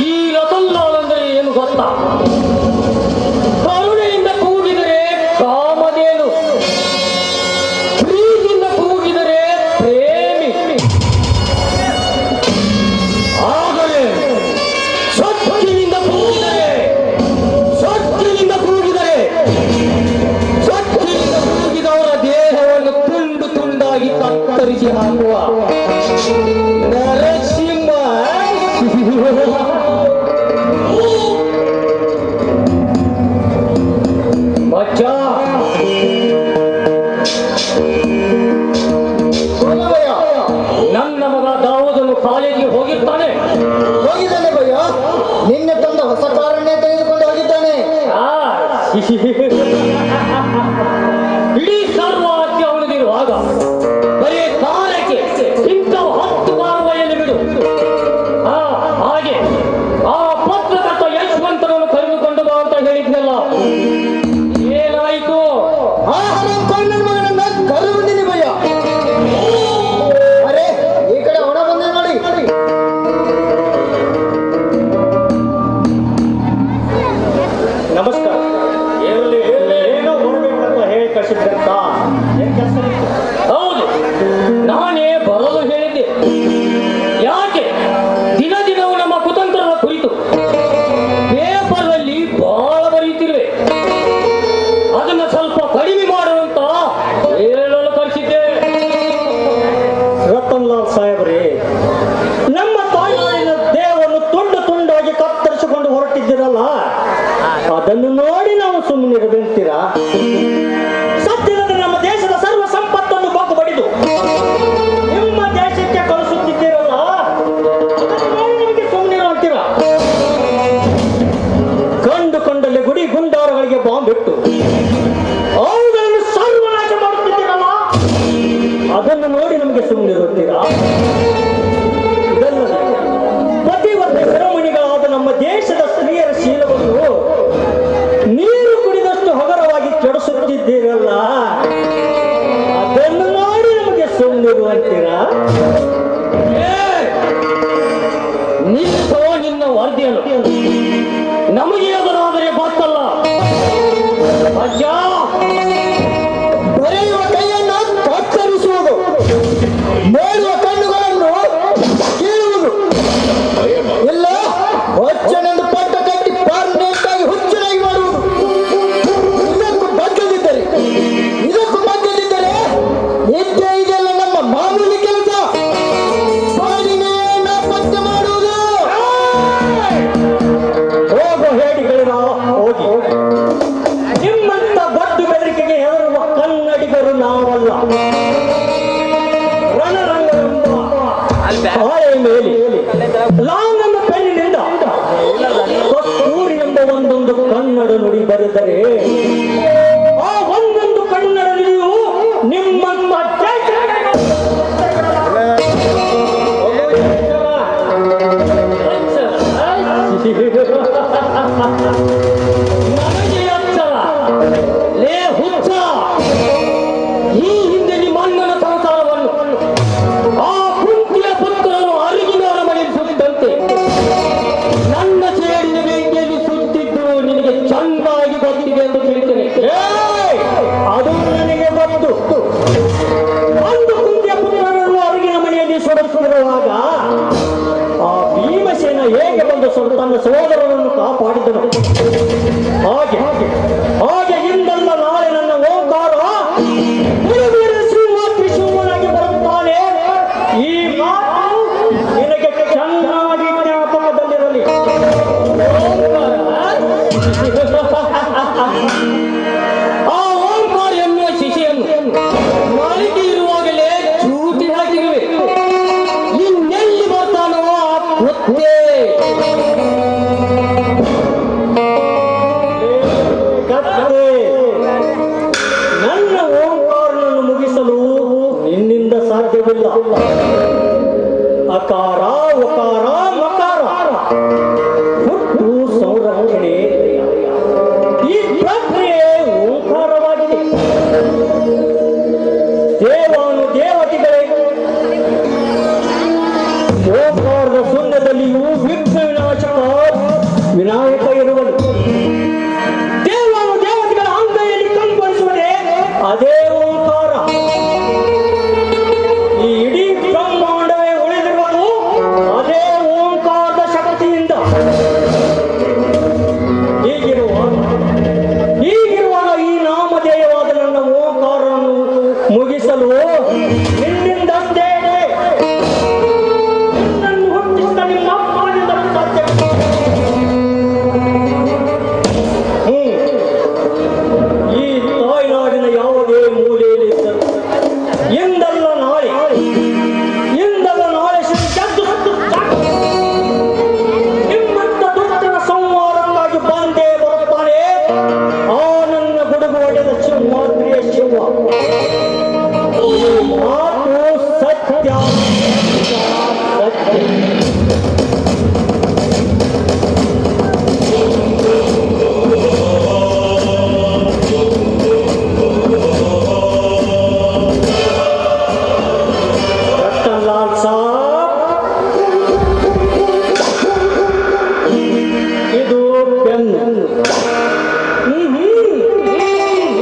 ಈ ರತನ್ಲಾಲ್ ಅಂದ್ರೆ ಏನು ಗೊತ್ತಾ? ಕರುಣೆಯಿಂದ ಕೂಗಿದರೆ ಕಾಮಧೇನು, ಪ್ರೀತಿಯಿಂದ ಕೂಗಿದರೆ ಪ್ರೇಮಿ, ಆದರೆ ಸೊಕ್ಕಿನಿಂದ ಕೂಗಿದರೆ ಸೊಕ್ಕಿನಿಂದ ಕೂಗಿದವರ ದೇಹವನ್ನು ತುಂಡು ತುಂಡಾಗಿ ಕತ್ತರಿಸಿ ಹಾಕುವ ನರಸಿಂಹ. ಮಚ್ಚ, ನನ್ನ ಮಗ ದಾವೂದನು ಕಾಲೇಜಿಗೆ ಹೋಗಿದ್ದಾನೆ ಭಯ್ಯ. ನಿನ್ನೆ ತಂದ ಹೊಸ ಕಾರನ್ನೇ ತೆಗೆದುಕೊಂಡು ಹೋಗಿದ್ದಾನೆ. ಇಡೀ ಸರ್ವಾಜ್ಯ ಅವನಿಗಿರುವಾಗ ಬರೀ ಕಾಲಕ್ಕೆ ಇಂಥವು 10 ಕಾರುವೆಯಲ್ಲಿ ಬಿಡು. ಹಾಗೆ ಆ ಪತ್ರಕರ್ತ ಯಶವಂತರನ್ನು ಕರೆದುಕೊಂಡು ಬಾ ಅಂತ ಹೇಳಿದ್ನಲ್ಲ, ಏನಾಯ್ತು? ನನ್ನ ಮಗನನ್ನ ಕರೆದುಬಿಟ್ಟಿನಿ ಭಯ್ಯ. ಅರೆ, ಈ ಕಡೆ ಹೊಣ ಬಂದೆ ನೋಡಿ. ನಮಸ್ಕಾರ. ಏನೋ ಬರಬೇಕಂತ ಹೇಳಿ ಕಳಿಸಿದ್ರಂತ. ಏನ್ ಕೆಲಸ? ಹೌದು, ನಾನೇ ಬರಲು ಹೇಳಿದ್ದೆ. ಯಾಕೆ ದಿನ ದಿನವೂ ನಮ್ಮ ಕುತಂತ್ರದ ಕುರಿತು ಪೇಪರ್ನಲ್ಲಿ ಬಹಳ ಬರೀತಿರುವೆ. ಅದನ್ನ ಸ್ವಲ್ಪ ಕಡಿಮೆ ಮಾಡುವಂತ ಹೇಳಲು ಕಳಿಸಿದ್ದೆ. ರತನ್ಲಾಲ್ ಸಾಹೇಬ್ರೆ, ನಮ್ಮ ತಾಯಿಯ ದೇಹವನ್ನು ತುಂಡು ತುಂಡಾಗಿ ಕತ್ತರಿಸಿಕೊಂಡು ಹೊರಟಿದ್ದೀರಲ್ಲ, ಅದನ್ನು ನೋಡಿ ನಾವು ಸುಮ್ಮನಿರಬೇಕಂತೀರಾ? ಸದ್ಯದಲ್ಲಿ ನಮ್ಮ ದೇಶದ ಸರ್ವ ಸಂಪತ್ತನ್ನು ಬಾಕು ಬಡಿದು ನಿಮ್ಮ ದೇಶಕ್ಕೆ ಕಳಿಸುತ್ತಿದ್ದೀರಲ್ಲ, ಅದನ್ನು ನೋಡಿ ನಿಮಗೆ ಸುಮ್ಮನಿರು ಅಂತೀರಾ? ಕಂಡುಕೊಂಡಲ್ಲಿ ಗುಡಿ ಗುಂಡಾರಗಳಿಗೆ ಬಾಂಬ್ ಇಟ್ಟು ಅವುಗಳನ್ನು ಸರ್ವನಾಶ ಮಾಡುತ್ತಿದ್ದೀರಲ್ಲ, ಅದನ್ನು ನೋಡಿ ನಮಗೆ ಸುಮ್ಮನಿರುತ್ತೀರಾ? ಇದಲ್ಲದೆ ಪತಿವರ್ತ ಶಿರೋಮಣಿಗಳಾದ ನಮ್ಮ ದೇಶದ ಸ್ತ್ರೀಯರ ಶೀಲವನ್ನು ನೀರು ಕುಡಿದಷ್ಟು ಹಗರವಾಗಿ ಕೆಡಿಸುತ್ತಿದ್ದೀರಲ್ಲ, ಅದನ್ನು ನೋಡಿ ನಮಗೆ ಸುಮ್ಮನಿರುವಂತೀರಾ? ನಿಲ್ಲಿಸೋ ನಿನ್ನ ವರದಿಯನ್ನು. ನಮಗೆ ಅದರಾದರೆ ಗೊತ್ತಲ್ಲ ಅಜ್ಜ. ಬರೆಯುವ ಕೈಯನ್ನು ಕತ್ತರಿಸುವುದು, ನೋಡುವ ಕಣ್ಣುಗಳನ್ನು ಕೀಳುವುದು, ಇಲ್ಲ ಹೊಚ್ಚನೆಂದು ಪಟ್ಟ ಕಟ್ಟಿ ಪರ್ಮನೆಂಟಾಗಿ ಹುಚ್ಚನಾಗಿ ಮಾಡುವುದು. ಇದಕ್ಕೂ ಬಗ್ಗದಿದ್ದರೆ ನಿತ್ಯ ಇದೆಲ್ಲ ನಮ್ಮ ಮಾಮೂಲಿ ಕೆಲಸ. ಬಾಡಿಗೆಯನ್ನ ಪತ್ತೆ ಮಾಡುವುದು. ಹೋಗೋ ಹೇಡಿಗಳಿನ ಹೋಗಿ. ನಿಮ್ಮಂತ ಬಡ್ಡು ಬೆದರಿಕೆಗೆ ಹೆದರುವ ಕನ್ನಡಿಗರು ನಾವಲ್ಲ. ರಣರಂಗವೆಂಬ ಹಾಳೆಯ ಮೇಲೆ ಲಾಂಗನ ಪೆನ್ನಿನಿಂದ ಕಸ್ತೂರಿ ಎಂಬ ಒಂದೊಂದು ಕನ್ನಡ ನುಡಿ ಬರೆದರೆ ಆ ಒಂದೊಂದು ಕನ್ನಡ ನುಡಿಯು ನಿಮ್ಮಂತ ನನಗೆ ಅಚ್ಚರ ಲೇ ಹುಚ್ಚ. ಈ ಹಿಂದೆ ನಿಮ್ಮ ಅಣ್ಣನ ಸಂಸಾರವನ್ನು ಆ ಕುಂತಿಯ ಪುತ್ರನು ಅರಿಗಿನ ಅರಮನೆಯಲ್ಲಿ ಸುತ್ತಿದಂತೆ ನನ್ನ ಸೇಡಿನ ಬೆಂಕಿಯಲ್ಲಿ ಸುತ್ತಿದ್ದು ನಿನಗೆ ಚಂದಾಗಿ ಗೊತ್ತಿದೆ ಎಂದು ತಿಳಿತೇನೆ. ಅದು ನನಗೆ ಗೊತ್ತು. ಒಂದು ಕುಂತಿಯ ಪುತ್ರನನ್ನು ಅರಿಗಿನ ಮನೆಯಲ್ಲಿ ಸುಡುತ್ತಿರುವಾಗ ಆ ಭೀಮಸೇನ ಹೇಗೆ ಬಂದು ತನ್ನ ಸಹೋದರನನ್ನು ಕಾಪಾಡಿದನು, ಹಾಗೆ ಹಾಗೆ ಇಂದಲ್ಲ ನಾಳೆ ನನ್ನ ಓಂಕಾರ ತ್ರಿಶೂಲನಾಗಿ ಬರುತ್ತಾನೆ. ಈ ಮಾತು ನಿನಗೆ ಚೆನ್ನಾಗಿ ಜ್ಞಾಪಕದಲ್ಲಿರಲಿ. ಆ ಓಂಕಾರ ಎನ್ನುವ ಶಿಶಿಯನ್ನು ಮಲಗಿ ಇರುವಾಗಲೇ ಚೂಟಿ ಹಾಕಿರುವೆ. ಇನ್ನೆಲ್ಲಿ ಬರ್ತಾನೋ ಆ ಗೊತ್ತೇ. ನನ್ನ ಓಂಕಾರನನ್ನು ಮುಗಿಸಲು ನಿನ್ನಿಂದ ಸಾಧ್ಯವಿಲ್ಲ. ಅಕಾರ ಉಕಾರ ಮಕಾರ ಹುಟ್ಟು ಸಂರಕ್ಷಣೆ ಈ ಪ್ರಕ್ರಿಯೆ ಓಂಕಾರವಾಗಿದೆ. ದೇವಾನು ದೇವತೆಗಳೇ ಅದೇ ಓಂಕಾರ. ಈ ಇಡೀ ಬ್ರಹ್ಮಾಂಡವೇ ಉಳಿದಿರುವುದು ಅದೇ ಓಂಕಾರದ ಶಕ್ತಿಯಿಂದ. ಹೀಗಿರುವಾಗ ಈ ನಾಮಧೇಯವಾದ ನನ್ನ ಓಂಕಾರವನ್ನು ಮುಗಿಸಲು ನಿನ್ನಿಂದಷ್ಟೇ ನಿನ್ನನ್ನು ಹುಟ್ಟಿಸಿದ ನಿಮ್ಮ ಅಪ್ಪನಿಂದಲೂ ಸಾಧ್ಯ. ಈ ತಾಯ್ನಾಡಿನ ಯಾವುದೇ ಮೂಲೆಯಲ್ಲಿದ್ದರು ಎಂದಲ್ಲ ನಾಳೆ ಗೆದ್ದು ನಿಮ್ಮಂತ ದುಷ್ಟನ ಸಂಹಾರಕ್ಕಾಗಿ ಬಂದೇ ಬರುತ್ತಾನೆ ಆ ನನ್ನ ಗುಡುಗು ಹೊಡೆದ ಶಿವಮಾತ್ರಿಯ ಶಿವ. ಈ ಮಾತು ಸತ್ಯ ಸತ್ಯ. ರತನ್ಲಾಲ್ ಸಾಬ್, ಇದು ಪೆನ್ನು.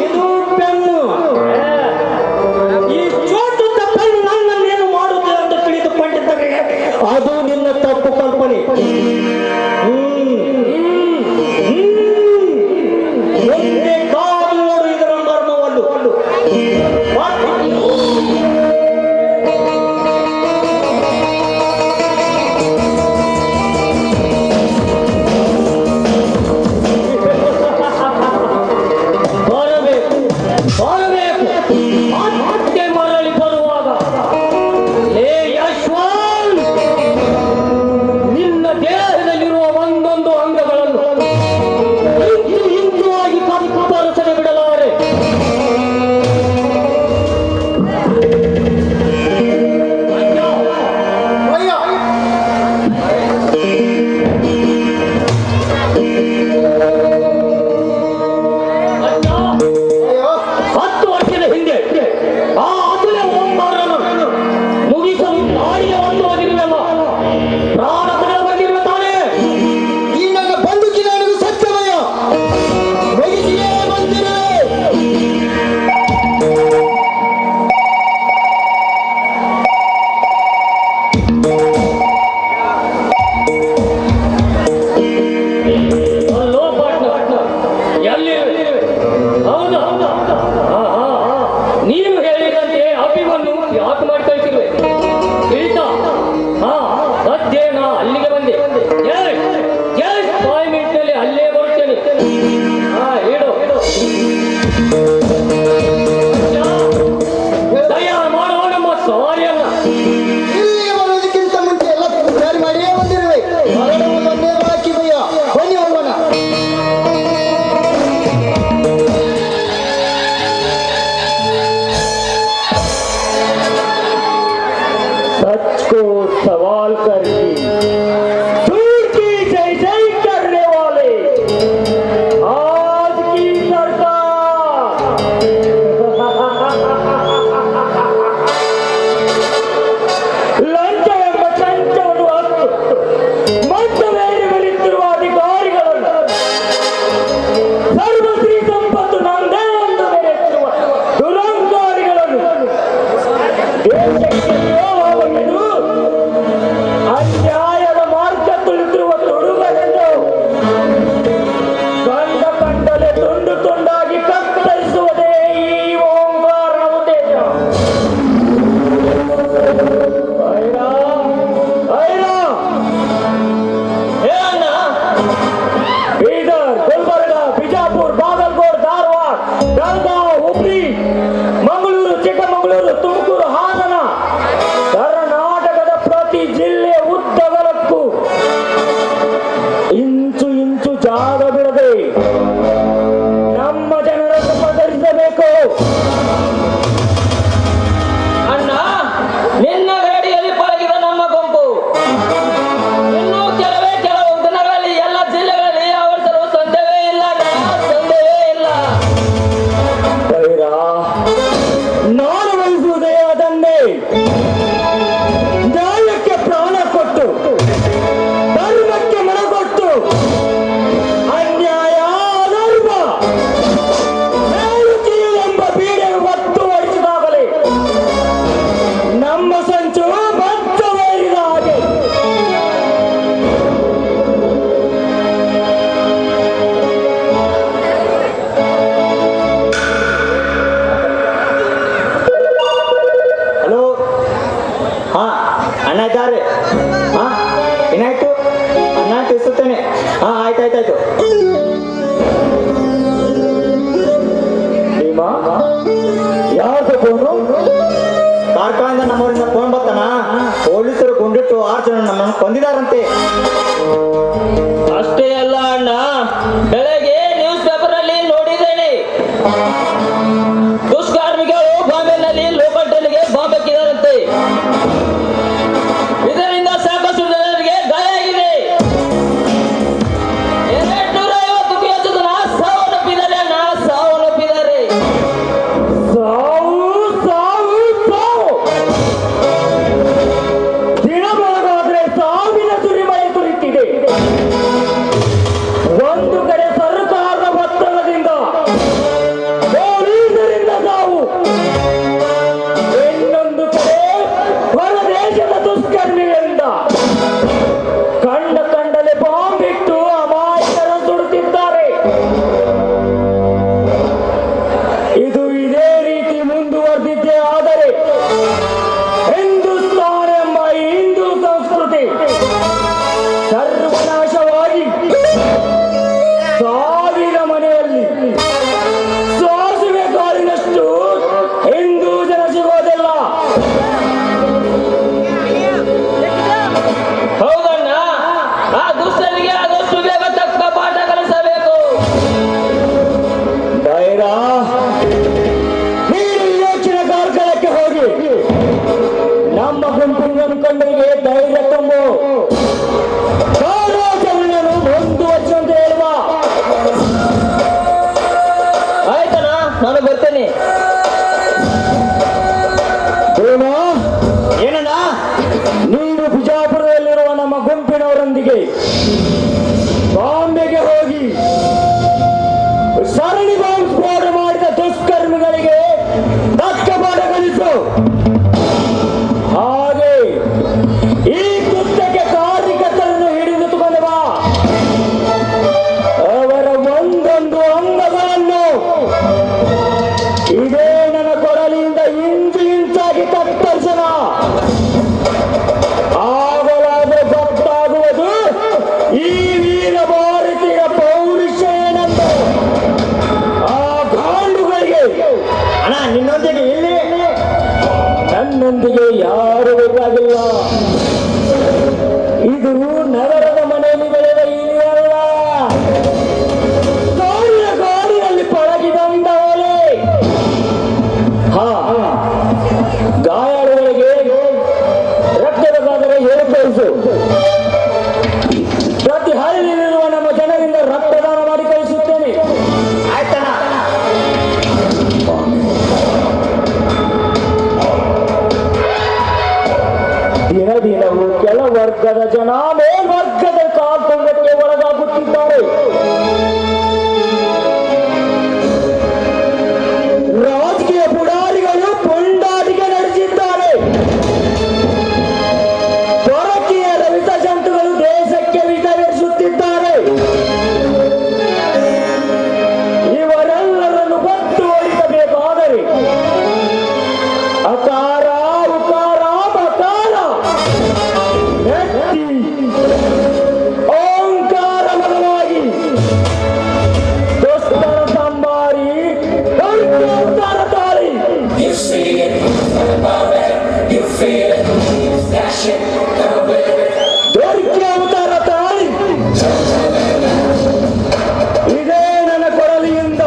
ಇದು ಪೆನ್ನು. ಈ ಚೋಟದ ಪೆನ್ನು ನನ್ನನ್ನೇನು ಮಾಡುತ್ತೆ ಅಂತ ಭೀಮ ಯಾರ್ದು ಫೋನು? ಕಾರ್ಕಳದಿಂದ ನಮ್ಮೂರಿನ ಫೋನ್ ಬರ್ತಾನ, ಪೊಲೀಸರು ಗುಂಡಿಟ್ಟು 6 ಜನ ನಮ್ಮನ್ನು ಕೊಂದಿದಾರಂತೆ. ಅಷ್ಟೇ ಅಲ್ಲ ಅಣ್ಣ, ಬೆಳಗ್ಗೆ ನ್ಯೂಸ್ ಪೇಪರ್ ಅಲ್ಲಿ ನೋಡಿದ್ದೇನೆ. ದುಷ್ಕರ್ಮಿಗಳು ಬಾಂಬೆನಲ್ಲಿ ಲೋಕಲ್ ಟ್ರೈನ್ಗೆ ಬಾಂಬ್ ಹಾಕಿದಾರಂತೆ. ಇದರಿಂದ ಸಾಕಷ್ಟು ಜನರಿಗೆ ಗಾಯ ಆಗಿದೆ. 250ಕ್ಕೂ ಹೆಚ್ಚು ಜನ ಸಾವನ್ನಪ್ಪಿದ್ದಾರೆ ಅಣ್ಣ, ಸಾವನ್ನಪ್ಪಿದ್ದಾರೆ. ಸಾವು ಸಾವು ಸಾವು, ದಿನ ಬೆಳಗಾದ್ರೆ ಸಾವಿನ ಸುರಿಮಳೆ ಸುರಿತಿದೆ. ಒಂದು ಕಡೆ ಸರ್ಕಾರದ ಒತ್ತಡದಿಂದ, ಪೊಲೀಸರಿಂದ ಸಾವು, ಇನ್ನೊಂದು ಕಡೆ ಹೊರದೇಶದ ದುಷ್ಕರ್ಮಿಗಳಿಂದ ಕಂಡಲೆ ಬಾಂಬ್ ಇಟ್ಟು ಅಮಾಯಕರ ಸುಡುತ್ತಿದ್ದಾರೆ. ಇದು ಇದೇ ರೀತಿ ಮುಂದುವರೆದಿದ್ದೇ ಆದರೆ ಹಿಂದೂಸ್ತಾನ ಎಂಬ ಹಿಂದೂ ಸಂಸ್ಕೃತಿ ಸರ್ವನಾಶವಾಗಿ ಸಾವಿರ ಮನೆಯಲ್ಲಿ ಸಾಸಿವೆ ಕಾಳಿನಷ್ಟು ಹಿಂದೂ ಜನ ಸಿಗೋದಿಲ್ಲ. ಹೌದಣ್ಣ, ಆ ದುಷ್ಟರಿಗೆ ಆದಷ್ಟು ಬೇಗ ತಕ್ಕ ಪಾಠ ಕಲಿಸಬೇಕು. ಡೈರಾ, ನೀನು ಯೋಚನೆ ಕಾರ್ಕಳಕ್ಕೆ ಹೋಗಿ ನಮ್ಮ ಗುಂಪಿನ ಮುಖಂಡರಿಗೆ ಧೈರ್ಯ ತುಂಬು. ಕಾರ್ಯಾಚರಣೆಯನ್ನು ಮುಂದುವರಿಸುವಂತೆ ಹೇಳುವ. ಆಯ್ತಣ್ಣ, ನಾನು ಬರ್ತೇನೆ. ಏನಣ್ಣ? ನೀನು ಬಿಜಾಪುರದಲ್ಲಿರುವ ನಮ್ಮ ಗುಂಪಿನವರೊಂದಿಗೆ ಬಾಂಬೆಗೆ ಹೋಗಿ ಸರಣಿ ಬಾಂಬ್ ಸ್ಫೋಟ ಮಾಡಿದ ದುಷ್ಕರ್ಮಿಗಳಿಗೆ ತಕ್ಕ ಪಾಠ ಕಲಿಸು. ಹಾಗೆ ಈ ಕೃತ್ಯಕ್ಕೆ ಕಾರ್ಯಕರ್ತರನ್ನು ಹಿಡಿದುಕೊಂಡು ಬಾ. ಅವರ ಒಂದೊಂದು ಅಂಗಗಳನ್ನು ಇದೇ ನನ್ನ ಕೊಡಲಿಯಿಂದ ಇಂಚು ಇಂಚಾಗಿ ಕತ್ತರಿಸೋಣ. ಆಗಲಾದ್ರೆ ಗೊತ್ತಾಗುವುದು ಈ ವೀರ ಭಾರತೀಯ ಪೌರುಷ ಏನೆಂದು ಆ ಗಾಂಡುಗಳಿಗೆ. ಅಣ್ಣ, ನಿನ್ನೊಂದಿಗೆ ಇಲ್ಲಿ ನನ್ನೊಂದಿಗೆ ಯಾರು ಬೇಕಾಗಿಲ್ಲ. ಇದು ನಗರದ ಮನೆಯಲ್ಲಿ ಬೆಳೆದ ಇಲಿಯಲ್ಲ, ಗಾಡಿಯಲ್ಲಿ ಪಳಗಿದಂತ ಒಲೆ. ಗಾಯಾಳುಗಳಿಗೆ ರಕ್ತಬೇಕಾದರೆ ಏರ್ಪಡಿಸು. ಪ್ರತಿ ಹಳ್ಳಿಯಲ್ಲಿರುವ ನಮ್ಮ ಜನರಿಂದ ರಕ್ತದಾನ ಮಾಡಿ ಕಳಿಸುತ್ತೇನೆ. ಆಯ್ತಣ್ಣ. ದಿನ ದಿನವೂ ಕೆಳ ವರ್ಗದ ಜನ ಮೇಲ್ವರ್ಗದ ಕಾಲ್ಪಂಗಕ್ಕೆ ಒಳಗಾಗುತ್ತಿದ್ದಾರೆ. ರಾಜಕೀಯ ಪುಡಾರಿಗಳು ಪುಂಡಾಟಿಕೆ ನಡೆಸಿದ್ದಾರೆ. ಪರಕೀಯರ ವಿಷಜಂತುಗಳು ದೇಶಕ್ಕೆ ವಿಷವಿರಿಸುತ್ತಿದ್ದಾರೆ. ಇವರೆಲ್ಲರನ್ನು ಬದ್ದು ಓಡಿಸಬೇಕಾದರೆ ಅಕಾರ ಉಕಾರ ಬಕಾರ ವ್ಯಕ್ತಿ ಓಂಕಾರ ಬದಲಾಗಿ ದುಷ್ಟರ ಸಂಬಾರಿ ದುರ್ಯೋತ್ತರ ತಾಳಿ. You see it, about it, you feel it, that shit, come with it. ದುರ್ಯೋತ್ತರ ತಾಳಿ. ಇದೇ ನನ್ನ ಕೊಡಲಿಯಿಂದ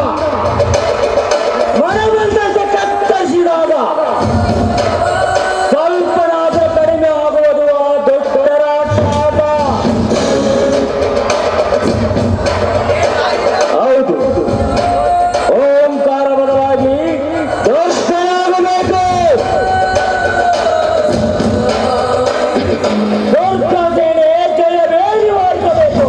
ಮನವಂತಕ್ಕೆ ಕತ್ತರಿಸಿದಾಗ ಸ್ವಲ್ಪನಾದರೂ ಕಡಿಮೆ ಆಗುವುದು ಆ ದುಷ್ಟರ ಶಾಪ. ಹೌದು, ಓಂಕಾರ ಬದಲಾಗಿ ದುಷ್ಟರಾಗಬೇಕು. ದುಷ್ಟ ಸೇನೆ ಜಯಬೇಡಿ ಮಾಡಿಸಬೇಕು.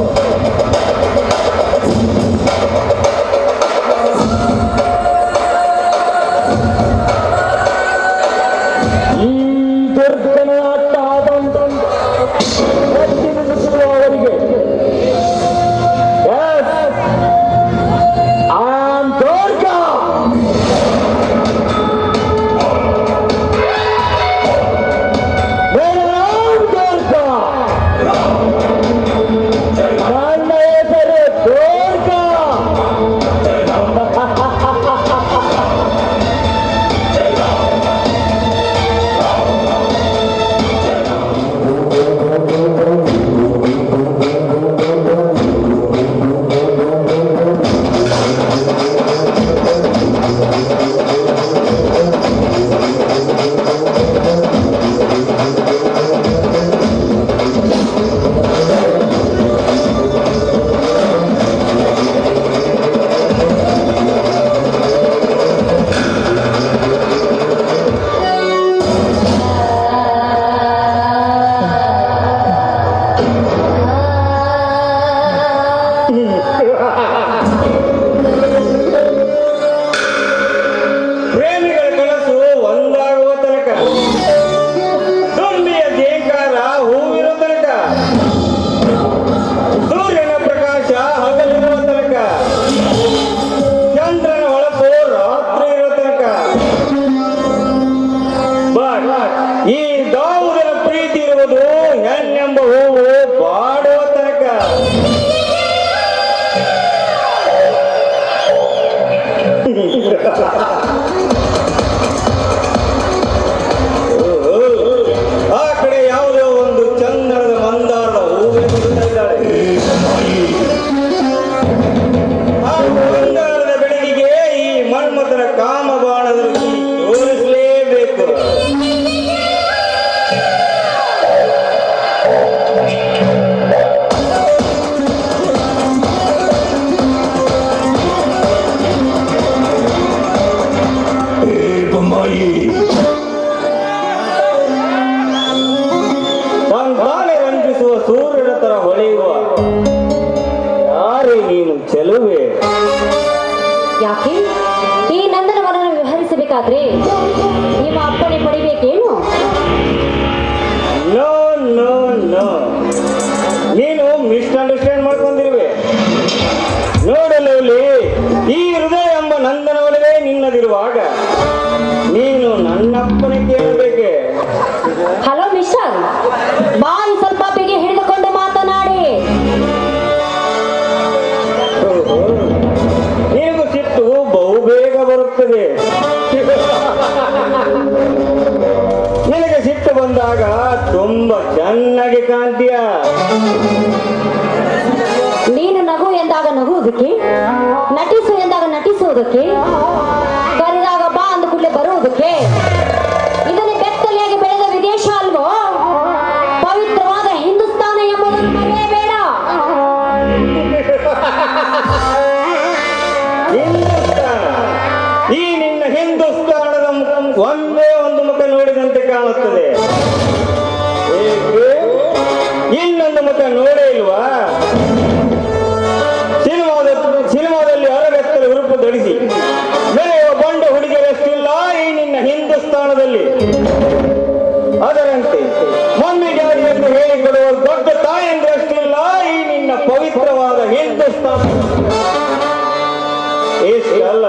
ಪ್ರೇಮಿಗಳ ಕನಸು ಒಂದಾಗುವ ತನಕ, ತುಂಬಿಯ ಜೇಂಕಾರ ಹೂವಿರೋ ತನಕ, ಸೂರ್ಯನ ಪ್ರಕಾಶ ಹಗಲಿರುವ ತನಕ, ಚಂದ್ರನ ಹೊಳಪು ರಾತ್ರಿ ಇರೋ ತನಕ. ಬಟ್ ಈ ದಾವುದನ ಪ್ರೀತಿ ಇರುವುದು ಹೆಣ್ಣೆಂಬ ಹೂವು ಬಾಡುವ ತನಕ. ಆ ಕಡೆ ಯಾವುದೋ ಒಂದು ಚಂದನದ ಮಂದಾರದ ಹೂವು ಬಿಡ್ತಾ ಇದ್ದಾಳೆ. ಆ ಮಂದಾರದ ಬೆಳಗಿಗೆ ಈ ಮನ್ಮಥನ ಕಾಮ ಬಾಣದಲ್ಲಿ ತೋರಿಸಲೇಬೇಕು. ತಾನೇ ರಂಜಿಸುವ ಸೂರ್ಯನ ತರ ಹೊಳೆಯುವ ಯಾರೇ ನೀನು ಚೆಲುವೆ. ಯಾಕೆ ಈ ನಂದನವನನ್ನು ವಿವರಿಸಬೇಕಾದ್ರೆ ನಿಮ್ಮ ಅಪ್ಪಣೆ ಪಡಿಬೇಕೇನು? ನೋ ನೋ ನೋ, ನೀನು ಮಿಸ್ಅಂಡರ್ಸ್ಟ್ಯಾಂಡ್ ಮಾಡ್ಕೊಂಡಿರುವೆ. ನೋಡಲು ಈ ಹೃದಯ ಎಂಬ ನಂದನವಲವೇ ನಿನ್ನದಿರುವಾಗ ನೀನು ನನ್ನಪ್ಪನೆ ಕೇಳಬೇಕೆ? ಹಲೋ ಮಿಸ್ಟರ್, ಬಾಯಿ ಸ್ವಲ್ಪ ಬಿಗಿ ಹಿಡಿದುಕೊಂಡು ಮಾತನಾಡಿ. ನಿನಗೂ ಸಿಟ್ಟು ಬಹುಬೇಗ ಬರುತ್ತದೆ. ನಿನಗೆ ಸಿಟ್ಟು ಬಂದಾಗ ತುಂಬಾ ಚೆನ್ನಾಗಿ ಕಾಣ್ತೀಯ. ನೀನು ನಗು ಎಂದಾಗ ನಗುವುದಕ್ಕೆ, ನಟಿಸು ಎಂದಾಗ ನಟಿಸುವುದಕ್ಕೆ, ಕರೆದಾಗ ಬಾ ಅಂದ ಕೂಡಲೇ ಬರುವುದಕ್ಕೆ. ಇದನ್ನು ಬೆತ್ತಲೆಯಾಗಿ ಬೆಳೆದ ವಿದೇಶ ಅಲ್ವೋ? ಪವಿತ್ರವಾದ ಹಿಂದೂಸ್ತಾನ ಎಂಬುದನ್ನು ಮರೆಯಬೇಡ. ಹಿಂದೂಸ್ತಾನ, ಈ ನಿನ್ನ ಹಿಂದೂಸ್ತಾನದ ಒಂದೇ ಒಂದು ಮುಖ ನೋಡಿದಂತೆ ಕಾಣುತ್ತದೆ. ಏಕೆ? ಇನ್ನೊಂದು ಮುಖ ನೋಡೇ ಇಲ್ವಾ? ಸಿನಿಮಾದಲ್ಲಿ ಅರಗತ್ತಲು ಉರುಪು ಧರಿಸಿ ಬೆಳೆಯುವ ಬಂಡ ಹುಡುಗಿಯರಷ್ಟಿಲ್ಲ ಈ ನಿನ್ನ ಹಿಂದೂಸ್ತಾನದಲ್ಲಿ. ಅದರಂತೆ ಮಮ್ಮಿ ಡ್ಯಾಡಿ ಎಂದು ಹೇಳಿಕೊಡುವ ದೊಡ್ಡ ತಾಯಂದಿರಷ್ಟಿಲ್ಲ ಈ ನಿನ್ನ ಪವಿತ್ರವಾದ ಹಿಂದೂಸ್ತಾನ. ಇಷ್ಟಲ್ಲ,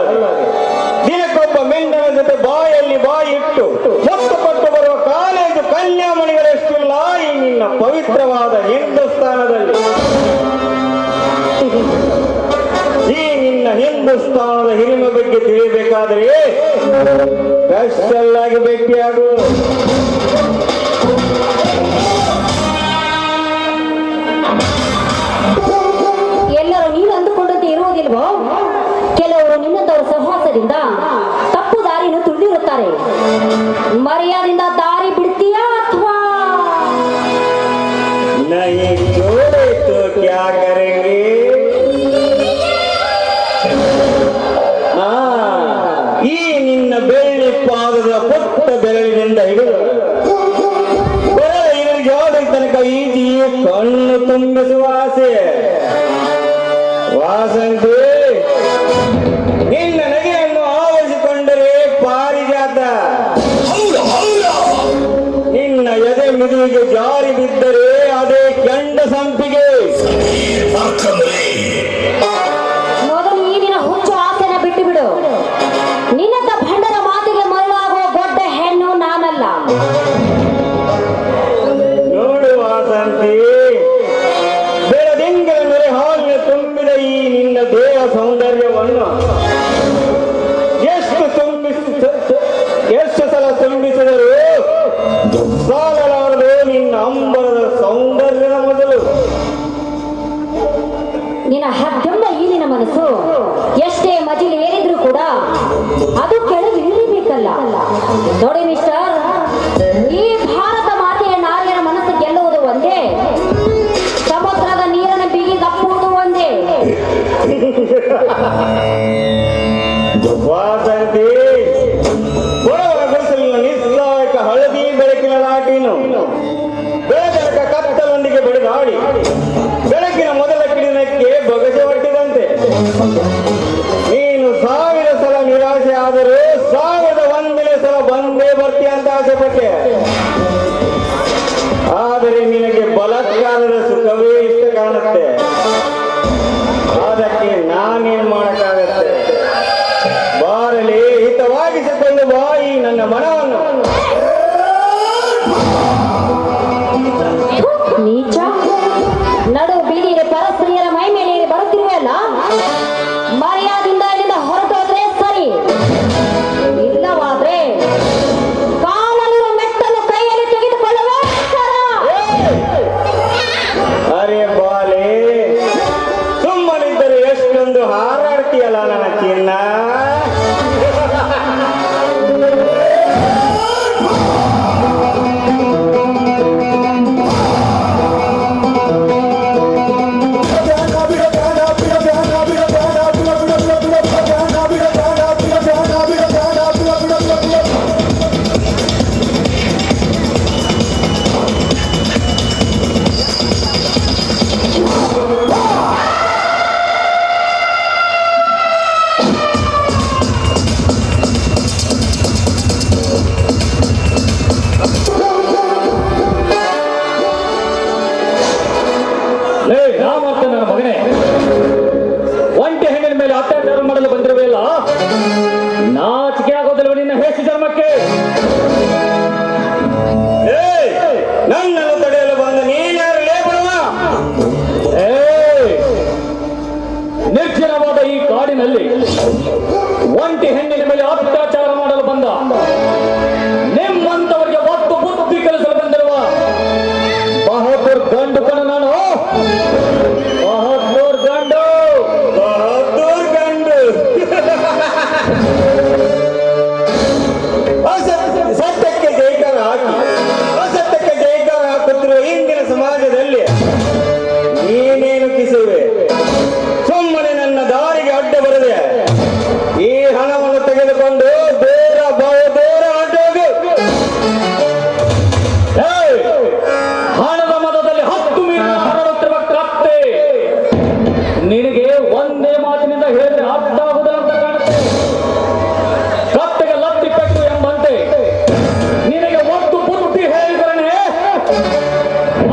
ದಿನಕ್ಕೊಬ್ಬ ಮೆಂಡನ ಜೊತೆ ಬಾಯಲ್ಲಿ ಬಾಯಿ ಇಟ್ಟು ಮುತ್ತು ಕೊಟ್ಟು ಬರುವ ಕಾಲೇಜು ಕನ್ಯಾಮಣಿಗಳಷ್ಟಿಲ್ಲ ಈ ನಿನ್ನ ಪವಿತ್ರವಾದ ಹಿಂದೂಸ್ತಾನದಲ್ಲಿ. ಈ ನಿನ್ನ ಹಿಂದೂಸ್ತಾನದ ಹಿರಿಮೆ ಬಗ್ಗೆ ತಿಳಿಯಬೇಕಾದರೆ ಸ್ಪೆಷಲ್ ಆಗಿ ಭೇಟಿಯಾಗು. ಎಲ್ಲರೂ ನೀನು ಅಂದುಕೊಂಡಂತೆ ಇರುವುದಿಲ್ವೋ? ಕೆಲವರು ನಿನ್ನಂತವರ ಸಹವಾಸದಿಂದ ತಪ್ಪು ದಾರಿಯನ್ನು ತುಳಿದಿರುತ್ತಾರೆ. ಮರ್ಯಾದಿಂದ ದಾರಿ ಬಿಡ್ತೀಯಾ ಅಥವಾ नहीं छोड़े तो क्या करेंगे? ಈ ನಿನ್ನ ಬೆಳ್ಳಿ ಪಾದದ ಪುಟ್ಟ ಬೆರಳಿನಿಂದ ಹಿಡಿದು ಬೆರಳ ಇಳಿಜಾಡ ತನಕ ಈಜಿ ಕಣ್ಣು ತುಂಬಿಸುವ ಆಸೆ. ವಾಸಂತಿ, ನಿನ್ನ ನಗೆಯನ್ನು ಆವರಿಸಿಕೊಂಡರೆ ಪಾರಿಜಾತ, ನಿನ್ನ ಎದೆ ಮಿದುವಿಗೆ ಜಾರಿ ಬಿದ್ದರೆ ಅದೇ ಕೆಂಡ ಸಂಪಿಗೆ. ಮೊದಲು ಈ ನಿನ್ನ ಹುಚ್ಚು ಆಸೆನ ಬಿಟ್ಟು ಬಿಡು. ನಿನ್ನಂತ ಭಂಡರ ಮಾತಿಗೆ ಮರಳಾಗುವ ದೊಡ್ಡ ಹೆಣ್ಣು ನಾನಲ್ಲ. ನೋಡು ವಾಸಂತಿ, ಬೆಳದಿಂಗಳ ಮೇಲೆ ಹಾಲಿನ ತುಂಬಿದ ಈ ನಿನ್ನ ದೇಹ ಸೌಂದರ್ಯವನ್ನು ನೀನು 1000 ಸಲ ನಿರಾಶೆ ಆದರೂ 1001 ಸಲ ಬಂದೇ ಬರ್ತೀಯ ಅಂತ ಆಸೆ ಪಟ್ಟೆ. ಆದರೆ ನಿನಗೆ ಬಲಾತ್ಕಾರದ ಸುಖವೇ ಇಷ್ಟ ಕಾಣುತ್ತೆ. ಅದಕ್ಕೆ ನಾನೇನ್ ಮಾಡಕ್ಕಾಗತ್ತೆ? ಬಾರಲಿ, ಹಿತವಾಗಿಸಿಕೊಂಡು ಬಾ ಈ ನನ್ನ ಮನವನ್ನು. ನೀಚ, ನಡು ಬೀದಿಗೆ ಪರಸ್ತ್ರೀಯರ ಮೈ ಮೇಲೆ ಬರುತ್ತಿರುವೆಯಲ್ಲ, ಮರ್ಯಾದಿಂದ ಇಲ್ಲಿಂದ ಹೊರಟೋದ್ರೆ ಸರಿ. ಇಲ್ಲವಾದ್ರೆ ಕಾಲಲ್ಲಿರುವ ಮೆಟ್ಟನ್ನು ಕೈಯಲ್ಲಿ ತೆಗೆದುಕೊಳ್ಳುವೆ. ಅರೆ ಬಾಲೆ, ಸುಮ್ಮನಿದ್ದರೆ ಎಷ್ಟೊಂದು ಹಾರಾಡ್ತೀಯಲ್ಲ ನನ್ನ ಚಿನ್ನ. ನನ್ನ ಮಗನೇ, ಒಂಟಿ ಹೆಣ್ಣಿನ ಮೇಲೆ ಅತ್ಯಾಚಾರ ಮಾಡಲು ಬಂದಿರುವೆಯಲ್ಲ, ನಾಚಿಕೆ ಆಗೋದಿಲ್ವ ನಿನ್ನ ಹೇಸಿ ಜನ್ಮಕ್ಕೆ? ನನ್ನನ್ನು ತಡೆಯಲು ಬಂದ ನೀನ್ಯಾರು ಲೇಬಡುವ? ನಿರ್ಜನವಾದ ಈ ಕಾಡಿನಲ್ಲಿ ಒಂಟಿ ಹೆಣ್ಣಿನ ಮೇಲೆ ಅತ್ಯಾಚಾರ ಮಾಡಲು ಬಂದ ನಿಮ್ಮಂತವರಿಗೆ ಒತ್ತು ಬುದ್ಧಿ ಕಲಿಸಲು ಬಂದಿರುವ ಬಹದ್ದೂರ್ ಗಂಡು ಕಣ ನಾನು. ಬಹದ್ದೂರ್ ಗಂಡು, ಬಹದ್ದೂರ್ ಗಂಡು. ಸತ್ಯಕ್ಕೆ ಜೈಕಾರ ಹಾಕಿ ಅಸತ್ಯಕ್ಕೆ ಜೈಕಾರ ಹಾಕುತ್ತಿರುವ ಇಂದಿನ ಸಮಾಜದಲ್ಲಿ ನೀನೇನು ಕಿಸುವೆ? ಸುಮ್ಮನೆ ನನ್ನ ದಾರಿಗೆ ಅಡ್ಡ ಬರದೆ ಈ ಹಣವನ್ನು ತೆಗೆದುಕೊಂಡು ದೂರ ಬಹುದೂರ ಅಡ್ಡೋಗು. ಹಣದ ಮದದಲ್ಲಿ 10 ಮೀಟರ್ ಹರಡುತ್ತಿರುವ ಕತ್ತೆ ನಿನಗೆ ಒಂದೇ ಮಾತಿನಿಂದ ಹೇಳಿದ್ರೆ ಅರ್ಥ ಆಗುವುದಿಲ್ಲ ಅಂತ ಕಾಣುತ್ತೆ. ಕತ್ತೆಗೆ ಲತ್ತಿ ಪೆಟ್ಟು ಎಂಬಂತೆ ನಿನಗೆ ಒಟ್ಟು ಬುದ್ಧಿ ಹೇಳಿದ್ರೆ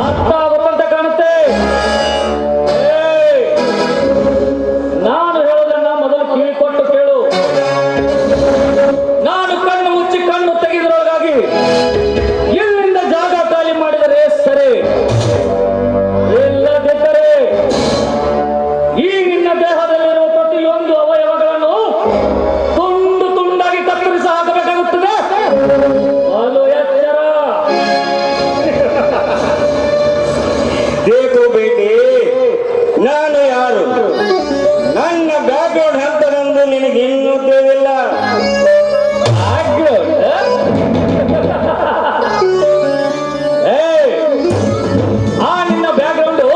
ಅರ್ಥ ಆಗುತ್ತಂತ ಕಾಣುತ್ತೆ. ನಾನು ಹೇಳೋದನ್ನ ಮೊದಲು ಕಿವಿಕೊಟ್ಟು ಕೇಳು. ನಾನು ಕಣ್ಣು ಮುಚ್ಚಿ ಕಣ್ಣು ತೆಗೆದರೊಳಗಾಗಿ ಇಲ್ಲಿಂದ ಜಾಗ ಖಾಲಿ ಮಾಡಿದರೆ ಸರಿ, ಇಲ್ಲದಿದ್ದರೆ ಈ ನಿನ್ನ ದೇಹದಲ್ಲಿರುವ ಪ್ರತಿಯೊಂದು ಅವಯವಗಳನ್ನು ತುಂಡು ತುಂಡಾಗಿ ಕತ್ತರಿಸಿ ಹಾಕಬೇಕಾಗುತ್ತದೆ. ಬಲು ಎಚ್ಚರ. ದೇಖೋ ಬೇಟಿ, ನಾನು ಯಾರು, ನನ್ನ ಬ್ಯಾಕ್ಗ್ರೌಂಡ್ ಎಂತದೆಂದು ನಿನಗೆ ಇನ್ನೂ ತಿಳಿದಿಲ್ಲ. ಆ ನಿನ್ನ ಬ್ಯಾಕ್ಗ್ರೌಂಡು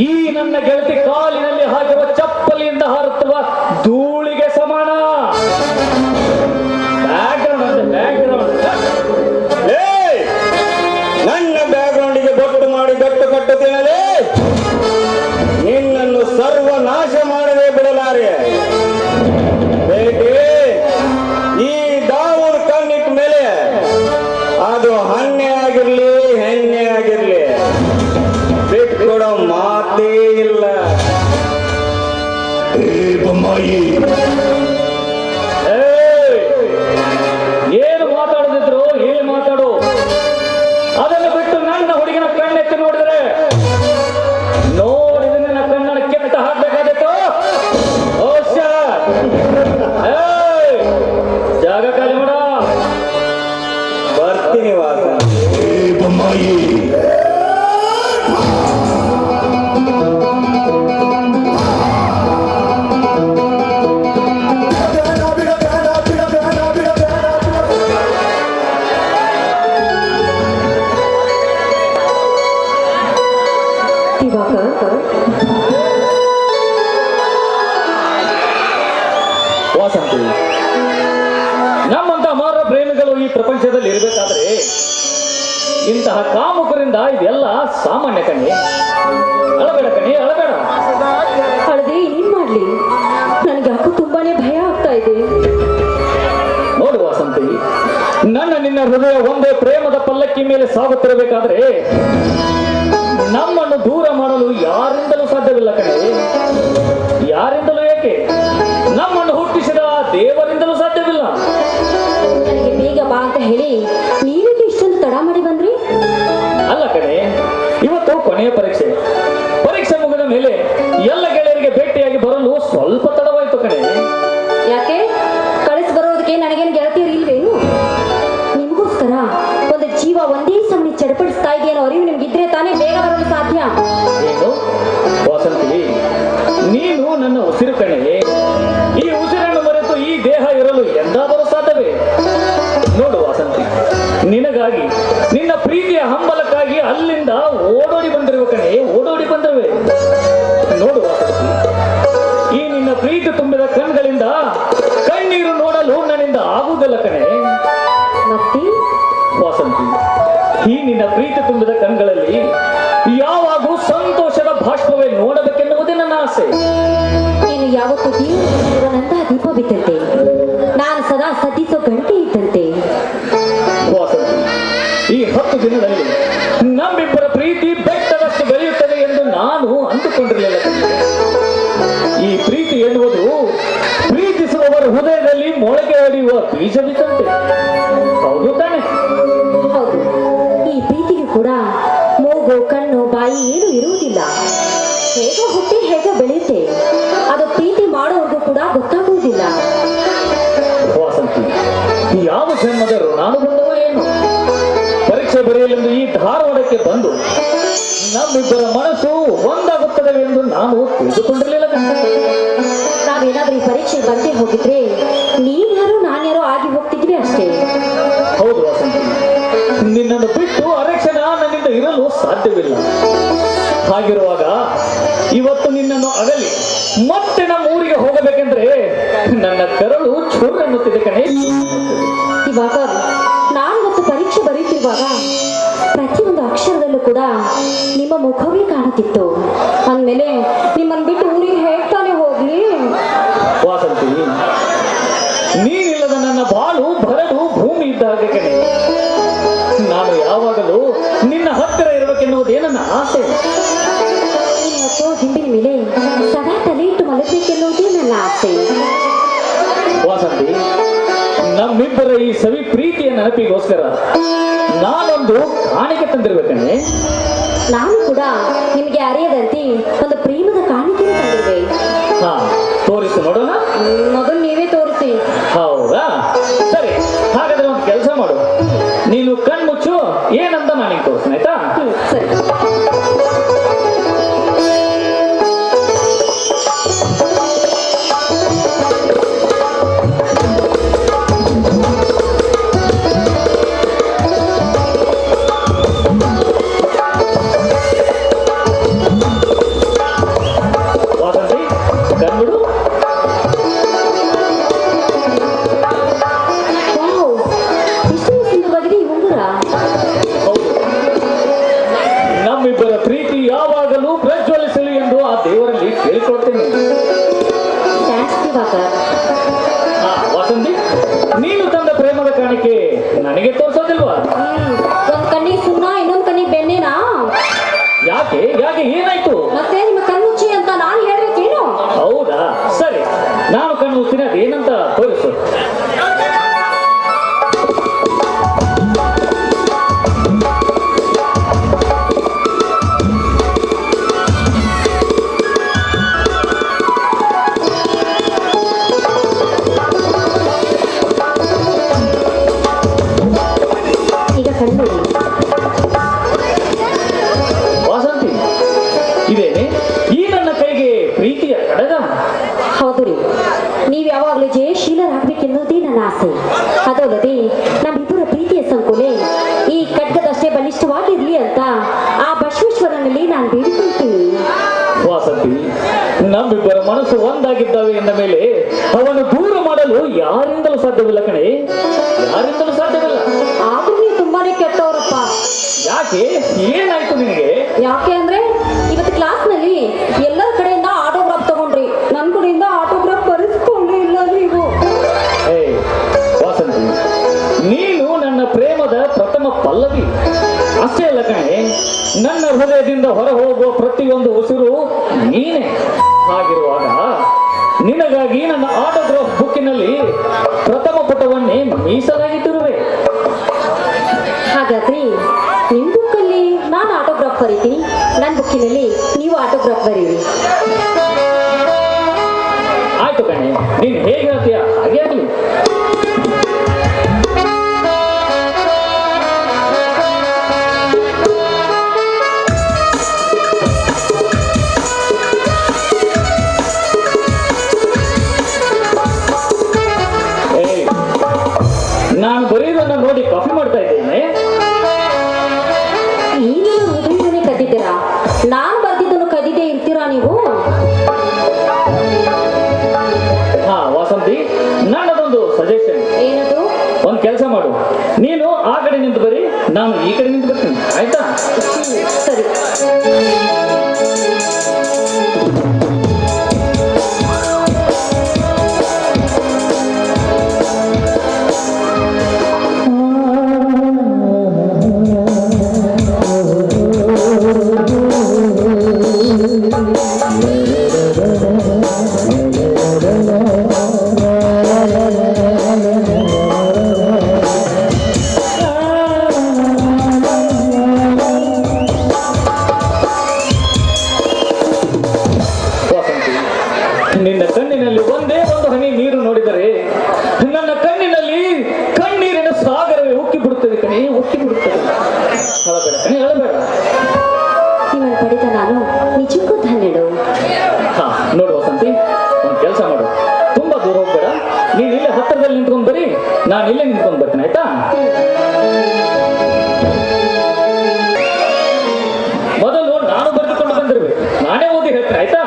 ಈ ನನ್ನ ಗೆಳತಿ ಕಾಲಿನಲ್ಲಿ ಹಾಕಿರುವ ಚಪ್ಪಲಿಯಿಂದ ಹಾರುತ್ತಿರುವ ಧೂಳಿಗೆ ಸಮಾನ. ಬ್ಯಾಕ್ಗ್ರೌಂಡ್ ಅಂದ್ರೆ ಬ್ಯಾಕ್ಗ್ರೌಂಡ್. ನನ್ನ ಬ್ಯಾಕ್ಗ್ರೌಂಡಿಗೆ ಬೊಟ್ಟು ಮಾಡಿ ಗಟ್ಟು ಕಟ್ಟುತ್ತೇನಲೇ, ನಿನ್ನನ್ನು ಸರ್ವನಾಶ ಮಾಡದೆ ಬಿಡಲಾರೆ. ಬೇಟಿ, ಈ ದಾವೂದ್ ಕಣ್ಣಿಟ್ಟ ಮೇಲೆ ಅದು ಹಣ್ಣೆ ಆಗಿರ್ಲಿ ಹೆಣ್ಣೆ ಆಗಿರ್ಲಿ ಬಿಟ್ಕೊಡೋ ಮಾತೇ ಇಲ್ಲ. ಏನು ಮಾತಾಡದಿದ್ರು ಹೇಳಿ ಮಾತಾಡು. ಅದನ್ನು ಬಿಟ್ಟು ನನ್ನ ಹುಡುಗಿನ ಕಣ್ಣೆತ್ತಿ ನೋಡಿದರೆ ನೋಡಿದ ನನ್ನ ಕಣ್ಣನ್ನು ಕೆತ್ತ ಹಾಕ್ಬೇಕಾದಿತ್ತು. ಜಾಗ ಖಾಲಿ ಮಾಡ. ಬರ್ತೀನಿ ವಾಸ. ವಾಸಂತಿ, ನಮ್ಮಂತ ಅಮರ ಪ್ರೇಮಿಗಳು ಈ ಪ್ರಪಂಚದಲ್ಲಿ ಇರಬೇಕಾದ್ರೆ ಇಂತಹ ಕಾಮುಕರಿಂದ ಇದೆಲ್ಲ ಸಾಮಾನ್ಯ ಕಣಿ. ಅಳಬೇಡ ಕಣಿ, ಅಳಬೇಡ. ಹಳದಿ ಏನ್ ಮಾಡ್ಲಿ? ನನಗೆ ಯಾಕೋ ತುಂಬಾನೇ ಭಯ ಆಗ್ತಾ ಇದೆ. ನೋಡು ವಾಸಂತಿ, ನನ್ನ ನಿನ್ನ ಹೃದಯ ಒಂದೇ ಪ್ರೇಮದ ಪಲ್ಲಕ್ಕಿ ಮೇಲೆ ಸಾಗುತ್ತಿರಬೇಕಾದ್ರೆ ನಮ್ಮನ್ನು ದೂರ ಮಾಡಲು ಯಾರಿಂದಲೂ ಸಾಧ್ಯವಿಲ್ಲ ಕಣೆ. ಯಾರಿಂದಲೂ ಏಕೆ, ನಮ್ಮನ್ನು ಹುಟ್ಟಿಸಿದ ದೇವರಿಂದಲೂ ಸಾಧ್ಯವಿಲ್ಲ. ನನಗೆ ಬೇಗ ಬಾ ಅಂತ ಹೇಳಿ ನೀವೇಕೆ ಇಷ್ಟೊಂದು ತಡ ಮಾಡಿ ಬಂದ್ರಿ? ಅಲ್ಲ ಕಣೆ, ಇವತ್ತು ಕೊನೆಯ ಪರೀಕ್ಷೆ. ಪರೀಕ್ಷೆ ಮುಗಿದ ಮೇಲೆ ಎಲ್ಲ ಗೆಳೆಯರಿಗೆ ಭೇಟಿಯಾಗಿ ಬರಲು ಸ್ವಲ್ಪ ತಡವಾಯಿತು ಕಣೆ. ಯಾಕೆ? ಕಳಿಸಿ ಬರೋದಕ್ಕೆ ನನಗೇನು ಗೆಳತಿಯರು ಇಲ್ವೇನು? ನಿಮಗೋಸ್ಕರ ಒಂದು ಜೀವ ಒಂದೇ ಸಮಯ ಚಡಪಡಿಸ್ತಾ ಇದೆಯೋ ಅರಿವು ನಿಮ್ಗಿದ್ರೆ ತಾನೇ ಬೇಗ ಬರಲು ಸಾಧ್ಯ. ಏನು ವಾಸಂತಿ, ನೀನು ನನ್ನ ಉಸಿರು ಕಣೆ. ಈ ಉಸಿರನ್ನು ಮರೆತು ಈ ದೇಹ ಇರಲು ಎಂದಾದರೂ ಸಾಧ್ಯವೇ? ನೋಡು ವಾಸಂತಿ, ನಿನಗಾಗಿ ನಿನ್ನ ಪ್ರೀತಿಯ ಹಂಬಲಕ್ಕಾಗಿ ಅಲ್ಲಿಂದ ಓಡೋಡಿ ಬಂದಿರುವ ಕಣೆ, ಓಡೋಡಿ ಬಂದಿರುವೆ. ನೋಡು ವಾಸಂತಿ, ಈ ನಿನ್ನ ಪ್ರೀತಿ ತುಂಬಿದ ಕಣ್ಗಳಿಂದ ಕಣ್ಣೀರು ನೋಡಲು ನನ್ನಿಂದ ಆಗುವುದಿಲ್ಲ ಕಣೆ. ಮತ್ತೆ ವಾಸಂತಿ, ಈ ನಿನ್ನ ಪ್ರೀತಿ ತುಂಬಿದ ಕಣ್ಗಳಲ್ಲಿ ಯಾವಾಗೂ ಸಂತೋಷದ ಭಾಷ್ಪವೇ ನೋಡಬೇಕೆನ್ನುವುದೇ ನನ್ನ ಆಸೆ. ನೀನು ಯಾವತ್ತೂ ಜೀವನಂತಹ ದೀಪ ಬಿದ್ದಂತೆ, ನಾನು ಸದಾ ಸದ್ದಿಸೋ ಗಂಟೆ ಇದ್ದಂತೆ. ವಾಸಂತಿ, ಈ 10 ದಿನದಲ್ಲಿ ನಮ್ಮಿಬ್ಬರ ಪ್ರೀತಿ ಬೆಟ್ಟದಷ್ಟು ಬೆಳೆಯುತ್ತದೆ ಎಂದು ನಾನು ಅಂದುಕೊಂಡಿರಲಿಲ್ಲ. ಈ ಪ್ರೀತಿ ಎನ್ನುವುದು ಪ್ರೀತಿಸುವವರ ಹೃದಯದಲ್ಲಿ ಮೊಳಕೆ ಹೊಡೆಯುವ ಬೀಜ ಬಿದ್ದಂತೆ. ಹೌದು ತಾನೆ? ಹೌದು, ಈ ಪ್ರೀತಿಗೂ ಕೂಡ ಮೂಗು, ಕಣ್ಣು, ಬಾಯಿ ಏನು ಇರುವುದಿಲ್ಲ. ಹೇಗೋ ಹುಟ್ಟಿ ಹೇಗೋ ಬೆಳೆಯುತ್ತೆ. ಅದು ಪ್ರೀತಿ ಮಾಡೋರ್ಗೂ ಕೂಡ ಗೊತ್ತಾಗುವುದಿಲ್ಲ. ವಾಸಂತಿ, ಯಾವ ಜನ್ಮದ ಋಣಾನುಬಂಧವೋ ಏನು? ಪರೀಕ್ಷೆ ಬರೆಯಲೆಂದು ಈ ಧಾರವಾಡಕ್ಕೆ ಬಂದು ನಮ್ಮಿಬ್ಬರ ಮನಸ್ಸು ಒಂದಾಗುತ್ತದೆ ಎಂದು ನಾನು ತಿಳಿದುಕೊಂಡಿರಲಿಲ್ಲ. ನಾವೇನಾದ್ರೂ ಈ ಪರೀಕ್ಷೆ ಬಂದೇ ಹೋಗಿದ್ರೆ ನೀನ್ಯಾರು ನಾನ್ಯಾರೋ ಆಗಿ ಹೋಗ್ತಿದ್ವಿ ಅಷ್ಟೇ. ಹೌದು ವಾಸಂತಿ, ನಿನ್ನನ್ನು ಬಿಟ್ಟು ಅರೆಕ್ಷಣ ನನ್ನಿಂದ ಇರಲು ಸಾಧ್ಯವಿಲ್ಲ. ಹಾಗಿರುವಾಗ ಇವತ್ತು ನಿನ್ನನ್ನು ಅಗಲಿ ಮತ್ತೆ ನಮ್ಮ ಊರಿಗೆ ಹೋಗಬೇಕೆಂದ್ರೆ ನನ್ನ ಕರಳು ಚುರ್ರೆನ್ನುತ್ತಿದೆ ಕಣೆ. ಇವಾಗ ನಾನಿವತ್ತು ಪರೀಕ್ಷೆ ಬರೀತಿರುವಾಗ ಪ್ರತಿಯೊಂದು ಅಕ್ಷರದಲ್ಲೂ ಕೂಡ ನಿಮ್ಮ ಮುಖವೇ ಕಾಣುತ್ತಿತ್ತು. ಅಂದಮೇಲೆ ನಿಮ್ಮನ್ನು ಬಿಟ್ಟು ಊರಿಗೆ ಹೇಳ್ತಾನೆ ಹೋಗ್ಲಿ? ವಾಸಂತಿ, ನೀನಿಲ್ಲದ ನನ್ನ ಬಾಳು ಬರಡು ಭೂಮಿ ಇದ್ದ ಹಾಗೆ ಕಣೆ. ನಾನು ಯಾವಾಗಲೂ ನಿನ್ನ ಹತ್ತಿರ ಇರಬೇಕೆನ್ನುವುದೇ ನನ್ನ ಆಸೆ. ಇವತ್ತು ದಿಂಬಿನ ಮೇಲೆ ಸದಾ ತಲೆ ಇಟ್ಟು ಮಲಗಬೇಕೆನ್ನುವುದೇ ನನ್ನ ಆಸೆ. ವಾಸಂತಿ, ನಮ್ಮಿಬ್ಬರ ಈ ಸವಿ ಪ್ರೀತಿಯ ನೆನಪಿಗೋಸ್ಕರ ನಾನೊಂದು ಕಾಣಿಕೆ ತಂದಿರ್ಬೇಕಣ್ಣೆ. ನಾನು ಕೂಡ ನಿಮಗೆ ಅರಿಯದಂತೆ ಒಂದು ಪ್ರೇಮದ ಕಾಣಿಕೆ ತಂದಿರುವೆ. ಹಾ, ತೋರಿಸು ನೋಡೋಣ. ಮೊದಲು ನೀವೇ ತೋರಿಸಿ. ಹೌದಾ? ಸರಿ, ಹಾಗಾದ್ರೆ ಒಂದು ಕೆಲಸ ಮಾಡು, ನೀನು ಕಣ್ಮುಚ್ಚು, ಏನಂತ ನಾನು ತೋರಿಸ್ತೀನಿ, ಆಯ್ತಾ? ಸರಿ. ವಾಸಂತಿ, ಕಣ್ಬಿಡು. ವಾವ್, ಇಷ್ಟು ಸುಂದರವಾಗಿದೆ ಈ ಉಂಗುರ. ಹೌದು, ನಮ್ಮಿಬ್ಬರ ಪ್ರೀತಿ ಯಾವಾಗಲೂ ಪ್ರಜ್ವಲಿಸಲಿ ಎಂದು ಆ ದೇವರಲ್ಲಿ ಕೇಳಿಕೊಳ್ತೇನೆ. ಥ್ಯಾಂಕ್ಸ್ ದಿವಾಕರ್. ಹಾ ವಾಸಂತಿ, ನೀನು ತಂದ ಪ್ರೇಮದ ಕಾಣಿಕೆ ನನಗೆ ತೋರಿಸೋದಿಲ್ವಾ? ಒಂದ್ ಕಣ್ಣಿಗೆ ಸುಣ್ಣ, ಇನ್ನೊಂದ್ ಕಣ್ಣಿಗೆ ಬೆಣ್ಣೆನಾ? ಯಾಕೆ ಯಾಕೆ ಏನಾಯ್ತು? ಮತ್ತೆ ನಿಮ್ಮ ಕಣ್ಣುಚ್ಚಿ ಅಂತ ನಾನು ಹೇಳ್ಬೇಕೇನು? ಹೌದಾ, ಸರಿ, ನಾನು ಕಣ್ಣು ಮುಚ್ಚಿನ ಅದೇನಂತ ತೋರಿಸು. ಈಗ ಕಣ್ಬಿಡಿ. ವಾಸಂತಿ, ಇದೇನೆ ಈ ನನ್ನ ಕೈಗೆ ಪ್ರೀತಿಯ ಕಡಗ? ಹೌದು ರೀ, ನೀವು ಯಾವಾಗಲೂ ಜಯಶೀಲರಾಗಬೇಕೆನ್ನುವುದೇ ನನ್ನ ಆಸೆ. ಅದಲ್ಲದೆ ನಮ್ಮಿಬ್ಬರ ಪ್ರೀತಿಯ ಸಂಕುಲೆ ಈ ಖಡ್ಗದಷ್ಟೇ ಬಲಿಷ್ಠವಾಗಿರ್ಲಿ ಅಂತ ಆ ಬಸವೇಶ್ವರನಲ್ಲಿ ನಾನು ಬೇಡಿಕೊಳ್ತೀನಿ. ವಾಸಂತಿ, ನಮ್ಮಿಬ್ಬರ ಮನಸ್ಸು ಒಂದಾಗಿದ್ದಾವೆ ಎಂದ ಮೇಲೆ ಅವನು ದೂರ ಮಾಡಲು ಯಾರಿಂದಲೂ ಸಾಧ್ಯವಿಲ್ಲ ಕಣೆ, ಯಾರಿಂದಲೂ ಸಾಧ್ಯವಿಲ್ಲ. ಆದ್ರೂ ನೀವು ತುಂಬಾನೇ ಕೆಟ್ಟವರಪ್ಪ. ಯಾಕೆ, ಏನಾಯ್ತು ನಿನಗೆ? ಯಾಕೆ ಅಂದ್ರೆ ಇವತ್ತು ಕ್ಲಾಸ್ನಲ್ಲಿ ಎಲ್ಲರ ಕಡೆಯಿಂದ ಆಟೋಗ್ರಾಫ್ ತಗೊಂಡ್ರಿ, ನನ್ ಕೂಡ ನನ್ನ ಹೃದಯದಿಂದ ಹೊರ ಹೋಗುವ ಪ್ರತಿಯೊಂದು ಉಸಿರು ನೀನೆ. ಹಾಗಿರುವಾಗ ನಿನಗಾಗಿ ನನ್ನ ಆಟೋಗ್ರಾಫ್ ಬುಕ್ಕಿನಲ್ಲಿ ಪ್ರಥಮ ಪುಟವನ್ನೇ ಮೀಸಲಾಗಿಟ್ಟಿರುವೆ. ಹಾಗಾದ್ರೆ ನಿಮ್ ಬುಕ್ಕಲ್ಲಿ ನಾನು ಆಟೋಗ್ರಾಫ್ ಬರೀತೀನಿ, ನನ್ನ ಬುಕ್ಕಿನಲ್ಲಿ ನೀವು ಆಟೋಗ್ರಾಫ್ ಬರೀರಿ. ಆಯ್ತು ಕಣೆ, ನೀನ್ ಹೇಗೆ ಹೇಳ್ತೀಯ ಹಾಗೆ ಆಗಲಿ. ನಾನು ಬರೀದನ್ನ ನೋಡಿ ಕಾಫಿ ಮಾಡ್ತಾ ಇದ್ದೇನೆ. ನೀನು ಹೃದಯನೇ ಕದ್ದಿದ್ದೀರಾ, ನಾನು ಬರ್ದಿದ್ದನ್ನು ಕದ್ದಿದ್ದೇ ಇರ್ತೀರಾ ನೀವು? ಹಾ ವಾಸಂತಿ, ನನ್ನದೊಂದು ಸಜೆಷನ್. ಏನದು? ಒಂದ್ ಕೆಲಸ ಮಾಡು, ನೀನು ಆ ಕಡೆ ನಿಂತು ಬರೀ, ನಾನು ಈ ಕಡೆ ನಿಂತು ಬರ್ತೀನಿ, ಆಯ್ತಾ? ಸರಿ. ನಿನ್ನ ಕಣ್ಣಿನಲ್ಲಿ ಒಂದೇ ಒಂದು ಹನಿ ನೀರು ನೋಡಿದರೆ ನನ್ನ ಕಣ್ಣಿನಲ್ಲಿ ಕಣ್ಣೀರಿನ ಸಾಗರವೇ ಉಕ್ಕಿ ಬಿಡುತ್ತದೆ ಕಣೆ, ಉಕ್ಕಿ ಬಿಡುತ್ತದೆ. ಅಳಬೇಡ ಕಣೆ, ಅಳಬೇಡ. ನಿಮ್ಮನ್ನು ಪಡೆದ ನಾನು ನಿಜಕ್ಕೂ ಧನ್ಯಳು. ಹಾ ನೋಡು ವಸಂತಿ, ಒಂದು ಕೆಲಸ ಮಾಡು, ತುಂಬಾ ದೂರ ಹೋಗ್ಬೇಡ, ನೀನ್ ಇಲ್ಲೇ ಹತ್ತಿರದಲ್ಲಿ ನಿಂತ್ಕೊಂಡ್ ಬರೀ, ನಾನು ಇಲ್ಲೇ ನಿಂತ್ಕೊಂಡ್ ಬರ್ತೀನಿ, ಆಯ್ತಾ? ಮೊದಲು ನಾನು ಬರೆದುಕೊಂಡು ಬಂದಿರ್ಬೇಕು, ನಾನೇ ಓದಿ ಹೇಳ್ತೀನಿ, ಆಯ್ತಾ?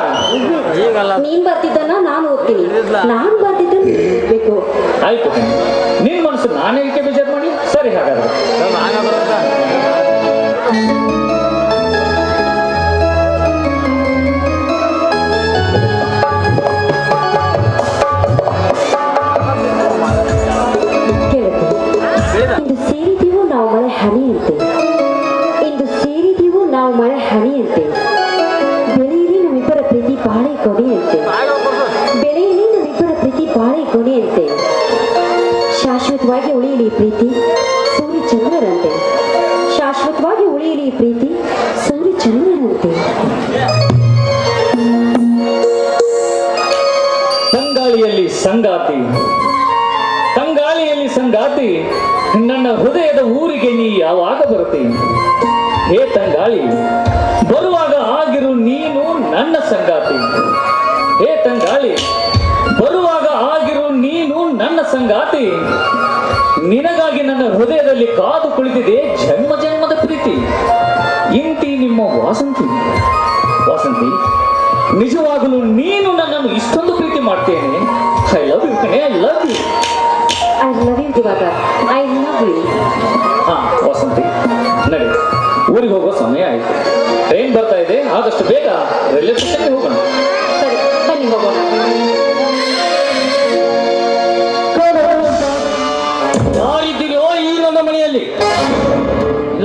ನೀನ್ ಬರ್ತಿದ್ದನ್ನ ನಾನು ಓದ್ತೀನಿ, ನಾನು ಬರ್ತಿದ್ದನ್ನು ಬೇಕು. ಆಯ್ತು, ನಿನ್ ಮನಸ್ಸು ನಾನೇ ಏಕೆ ಬೇಜಾರು ಮಾಡಿ. ಸರಿ, ಹಾಗಾದ್ರೆ ಇಂದು ಸೇರಿದೀವು ನಾವು ಮಳೆ ಹನಿಯಂತೆ, ಇಂದು ಸೇರಿದೀವು ನಾವು ಮಳೆ ಹನಿಯಂತೆ, ಬೆಳೆಯಲಿ ನಮ್ಮಿಬ್ಬರ ಪ್ರೀತಿ ಬಾಳೆ ಕೊನೆಯಂತೆ, ಬೆಳೆಯಲಿ ನಮ್ಮಿಬ್ಬರ ಪ್ರೀತಿ ಬಾಳೆ ಕೊನೆಯಂತೆ, ಶಾಶ್ವತವಾಗಿ ಉಳಿಯಲಿ ಪ್ರೀತಿ ಸೂರ್ಯ ಚಂದ್ರರಂತೆ, ಶಾಶ್ವತವಾಗಿ ಉಳಿಯಲಿ ಪ್ರೀತಿ ಸೂರ್ಯ ಚಂದ್ರರಂತೆ. ತಂಗಾಳಿಯಲ್ಲಿ ಸಂಗಾತಿ, ತಂಗಾಳಿಯಲ್ಲಿ ಸಂಗಾತಿ, ನನ್ನ ಹೃದಯದ ಊರಿಗೆ ನೀ ಯಾವಾಗ ಬರುತ್ತೀನಿ? ಹೇ ತಂಗಾಳಿ, ಬರುವಾಗ ಆಗಿರು ನೀನು ನನ್ನ ಸಂಗಾತಿ. ಹೇ ತಂಗಾಳಿ, ಬರುವಾಗ ಆಗಿರು ನೀನು ನನ್ನ ಸಂಗಾತಿ. ನಿನಗಾಗಿ ನನ್ನ ಹೃದಯದಲ್ಲಿ ಕಾದು ಕುಳಿತಿದೆ ಜನ್ಮ ಜನ್ಮದ ಪ್ರೀತಿ. ಇಂತಿ ನಿಮ್ಮ ವಾಸಂತಿ. ವಾಸಂತಿ, ನಿಜವಾಗಲೂ ನೀನು ನನ್ನನ್ನು ಇಷ್ಟೊಂದು ಪ್ರೀತಿ ಮಾಡ್ತೇನೆ. ಐ ಲವ್ ಯು ಕಣೆ, I love you. I love you Diwakar, I love you. ಹಾ ವಸಂತಿ, ನಡಿ, ಊರಿಗೆ ಹೋಗೋ ಸಮಯ ಆಯ್ತು. ಟ್ರೈನ್ ಬರ್ತಾ ಇದೆ, ಆದಷ್ಟು ಬೇಗ ರೈಲ್ವೆ ಸ್ಟೇಷನ್ಗೆ ಹೋಗೋಣ. ಸರಿ, ಬನ್ನಿ ಹೋಗೋಣ. ಯಾರಿದ್ದೀರೋ ಈ ನನ್ನ ಮನೆಯಲ್ಲಿ?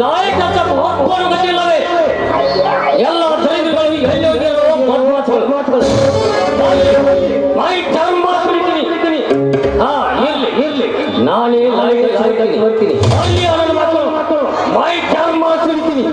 ಲಾಯಕ್ ಅಂತ ಒಬ್ಬರು ಗೊತ್ತಿಲ್ಲವೇ? ಎಲ್ಲ ಡ್ರೈವರ್ಗಳು ಎಲ್ಲಿ ಹೋಗಿರೋ ಮಾತುಗಳು. ಮೈ ಟರ್ನ್ ಮಾಡ್ಬಿಡ್ತೀನಿ. ಹಾ ಇರ್ಲಿ ಇರ್ಲಿ, ನಾನೇ ಲಾಯಕ್ ಬರ್ತೀನಿ. ಅಲ್ಲಿ ನನ್ನ ಮಕ್ಕಳು ಮೈ ಟರ್ನ್ ಮಾಡ್ಬಿಡ್ತೀನಿ.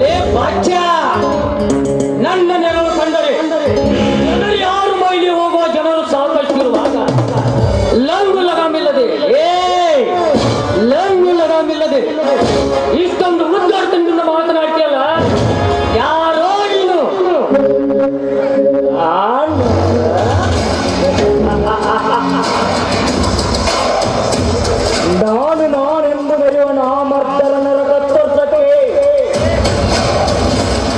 ಲೇ ಬಾಚ, ನನ್ನ ನೆರಳು ಕಂಡರೆ ಜನರು ಯಾರು ಮೈಲಿ ಹೋಗುವ ಜನರು ಸಾಕಷ್ಟು ಇರುವಾಗ ಲಂಗು ಲಗಾಮಿಲ್ಲದೆ ಲಂಗು ಲಗಾಮಿಲ್ಲದೆ ಇಷ್ಟೊಂದು ಉದ್ದಾಟದಿಂದ ಮಾತನಾಡ್ತೀಯಲ್ಲ, ಯಾರೋ ನೀನು? ನಾನೆಂದು ಬರೆಯುವ ನಾಮರ್ದರ ನರಕ ತೋರ್ಸಕ್ಕೆ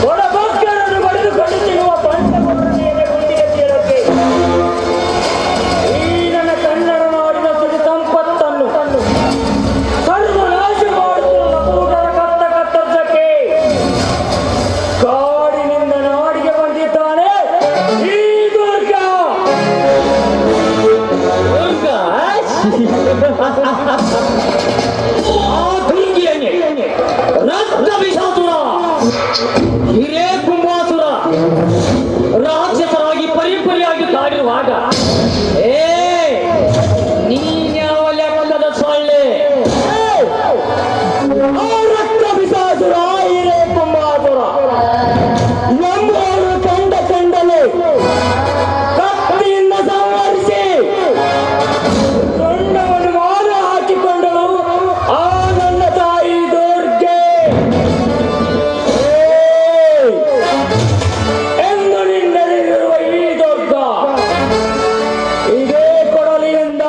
ಒಳಭಕ್ತರನ್ನು ಬಡಿದು ಕಡಿಸಿರುವ ಪಂಚಪುರನೆಯನ್ನು ಗುಂಡಿಗೆ ತೀರಕ್ಕೆ ಈ ನನ್ನ ಕನ್ನಡ ನಾಡಿನ ಸಿರಿ ಸಂಪತ್ತನ್ನು ಸರ್ವನಾಶ ಮಾಡುತ್ತಿರುವ ಕೂಟರ ಕತ್ತರ್ಸಕ್ಕೆ ಕಾಡಿನಿಂದ ನಾಡಿಗೆ ಬಂದಿದ್ದಾನೆ ಈ ದುರ್ಗ. ಆ ದುರ್ಗಿಯನ್ನೇ ರಕ್ತ ವಿಷಾಸುರ, ಹಿರೇ ಕುಂಭಾಸುರ ರಾಕ್ಷಸರಾಗಿ ಪರಿಪರಿಯಾಗಿ ಕಾಡಿರುವಾಗ ನೀನ್ಯಾವ ಲೆಕ್ಕದ ಸೊಳ್ಳೆ? ಆ ರಕ್ತ ವಿಷಾಸುರ ಹಿರೇ ಕುಂಭಾಸುರ ನಮ್ಮವರು ಕಂಡಲೇ ಕತ್ತಿಯಿಂದ ಸಂಹರಿಸಿ ಸೊಂಡವನ್ನು ಮಾರ ಹಾಕಿಕೊಂಡಳು ಆ ನನ್ನ ತಾಯಿ ದುರ್ಗೆ ಎಂದು ನಿನ್ನಲ್ಲಿರುವ ಈ ದುರ್ಗ ಇದೇ ಕೊಡಲಿಯಿಂದ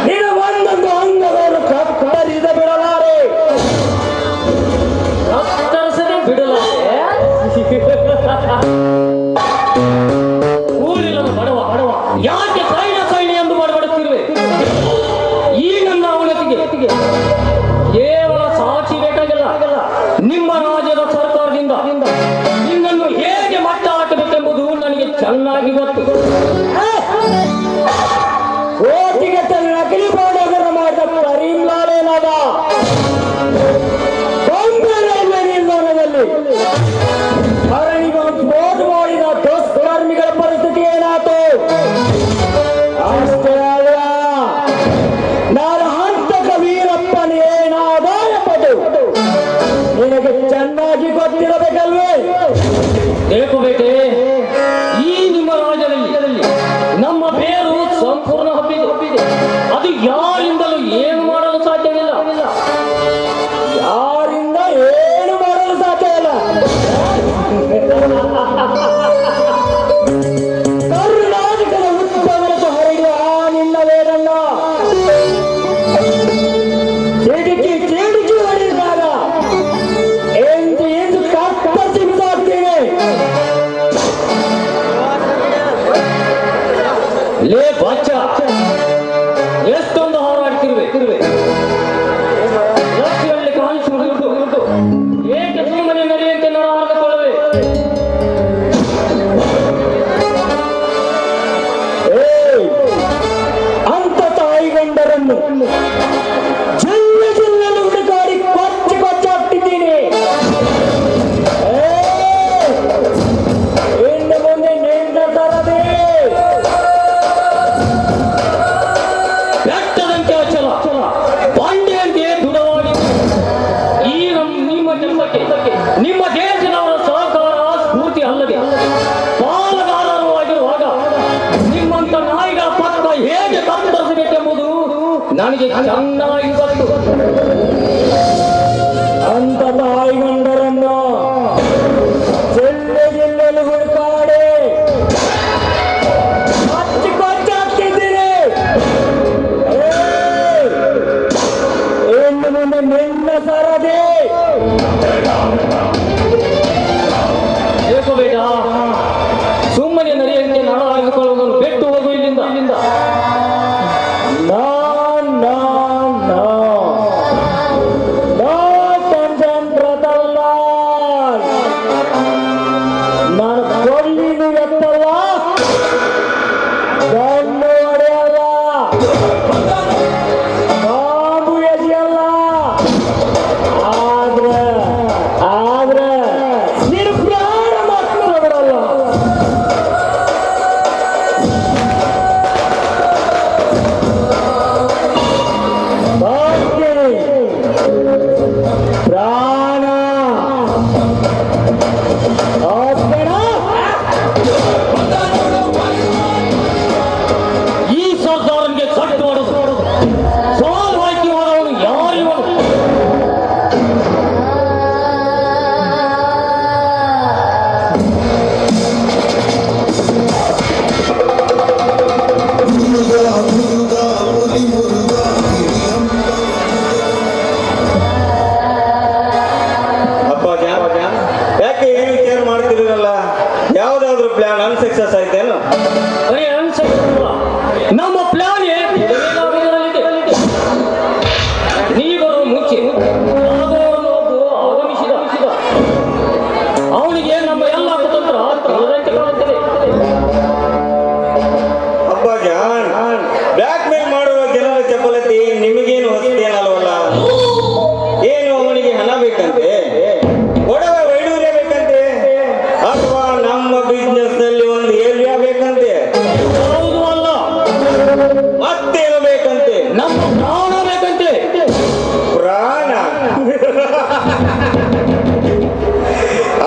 ನಿನ್ನ ಒಂದೊಂದು ಅಂಗವನ್ನು ಕತ್ತರಿಸದೆ ಬಿಡಲಾರೆ. ಊರಿಲ್ಲದ ಬಡವ ಯಾಕೆ ಸೈನ್ಯ ಎಂದು ಬಡಬಡುತ್ತಿರುವೆ? ಈ ನನ್ನ ಅವನತಿಗೆ ಕೇವಲ ಸಾಕ್ಷಿ ಬೇಕಾಗಿಲ್ಲ. ನಿಮ್ಮ ರಾಜ್ಯದ ಸರ್ಕಾರದಿಂದ ನಿನ್ನನ್ನು ಹೇಗೆ ಮಟ್ಟ ಹಾಕಬೇಕೆಂಬುದು ನನಗೆ ಚೆನ್ನಾಗಿ ಗೊತ್ತು. ಕೋಟಿಗೆ ನಕಲಿ ಬಾಡಗರ ಮಾಡಿದ ಕರೀಂಲಾಲೇನಾದ ಬಾಂಬೆ ರೈಲ್ವೆ ನಿಲ್ದಾಣದಲ್ಲಿ ಧರಣಿಗೊಂದು ಸ್ಫೋಟ ಮಾಡಿದ ದುಷ್ಕರ್ಮಿಗಳ ಪರಿಸ್ಥಿತಿ ಏನಾಯ್ತು? ಅಷ್ಟೇ ಅಲ್ಲ, ನಾನು ಹಂತಕ ವೀರಪ್ಪನೇನಾದ ಎಂಬುದು ನಿನಗೆ ಚೆನ್ನಾಗಿ ಗೊತ್ತಿರಬೇಕಲ್ವೇ? ಬೇಕು ಬೇಟೆ, ಈ ನಿಮ್ಮ ರಾಜ್ಯದಲ್ಲಿ ನಮ್ಮ ಬೇರು ಸಂಪೂರ್ಣ ಹಬ್ಬಿದೆ. ಅದು ಯಾರಿಂದಲೂ ಏನು ಮಾಡಲು ಸಾಧ್ಯವಿಲ್ಲ. ಯಾರಿಂದ ಏನು ಮಾಡಲು ಸಾಧ್ಯ ಇಲ್ಲ. ಕರ್ನಾಟಕದ ಉತ್ತಮರಸು ಹರಡುವ ನಿನ್ನ ವೇರನ್ನ ಚಿಡಿಕಿ ಹೊಡೆದಾಗ ಎಂದು ಕತ್ತರಿಸಿ ಬಿಸಾಕ್ತೇನೆ. ಲೇ ಬಾಚ, ಎಷ್ಟೊಂದು ಹಾರಾಡ್ತಿರುವೆ. ರಸ್ತೆಯಲ್ಲಿ ಕಾಣಿಸುವುದು ಏಕೆ ಸುಮ್ಮನೆ ನಡೆಯುವಂತೆ ನರ ಹಾಕಿಕೊಳ್ಳುವೆ? ಅಂತ ತಾಯಿಗಂಡರನ್ನು ಜಿಲ್ಲೆಯಲ್ಲಿ ಹುಡುಕಾಡಿ ಕೊಚ್ಚಾಕ್ತಿದ್ದೀನಿ. ಇನ್ನು ಮುಂದೆ ನಿನ್ನ ತರದೇ ಬೆಟ್ಟದಂತೆ ಅಚಲ, ಬಂಡೆಯಂತೆ ದೃಢವಾಗಿ ಈ ನಿಮ್ಮ ಜನ್ಮಕ್ಕೆ ನಿಮ್ಮ ದೇಶದವರ ಸಹಕಾರ ಸ್ಫೂರ್ತಿ ಅಲ್ಲದೆ ಪಾಲುಗಾರರು ಆಗಿರುವಾಗ ನಿಮ್ಮಂತ ನಾಯಿಗಳ ಪಕ್ಕ ಹೇಗೆ ಕತ್ತರಿಸಬೇಕೆಂಬುದು ನನಗೆ ಚೆನ್ನಾಗಿ ಗೊತ್ತು. ಅಂತ ತಾಯಿಗಂಡರನ್ನು ಜಿಲ್ಲೆಯಲ್ಲಿ ಹುಡುಕಾಡಿ ಕೊಚ್ಚಾಕ್ತಿದ್ದೀನಿ. ಇನ್ನು ಮುಂದೆ ನಿನ್ನ ಸರದಿ. ಬೇಕು ಬೇಡ, ಸುಮ್ಮನೆ ನಡೆಯಂತೆ ನಳ ಹಾಕಿಕೊಳ್ಳುವುದನ್ನು ಬಿಟ್ಟು ಹೋಗು ಇಲ್ಲಿಂದ. ನಾನು ಕೊಲ್ಲಿನ ಎತ್ತಲ್ಲ, ಗಣ್ಣು ಹೊಡೆಯಲ್ಲ, ಬಾಂಬು ಎಸೆಯಲ್ಲ. ಆ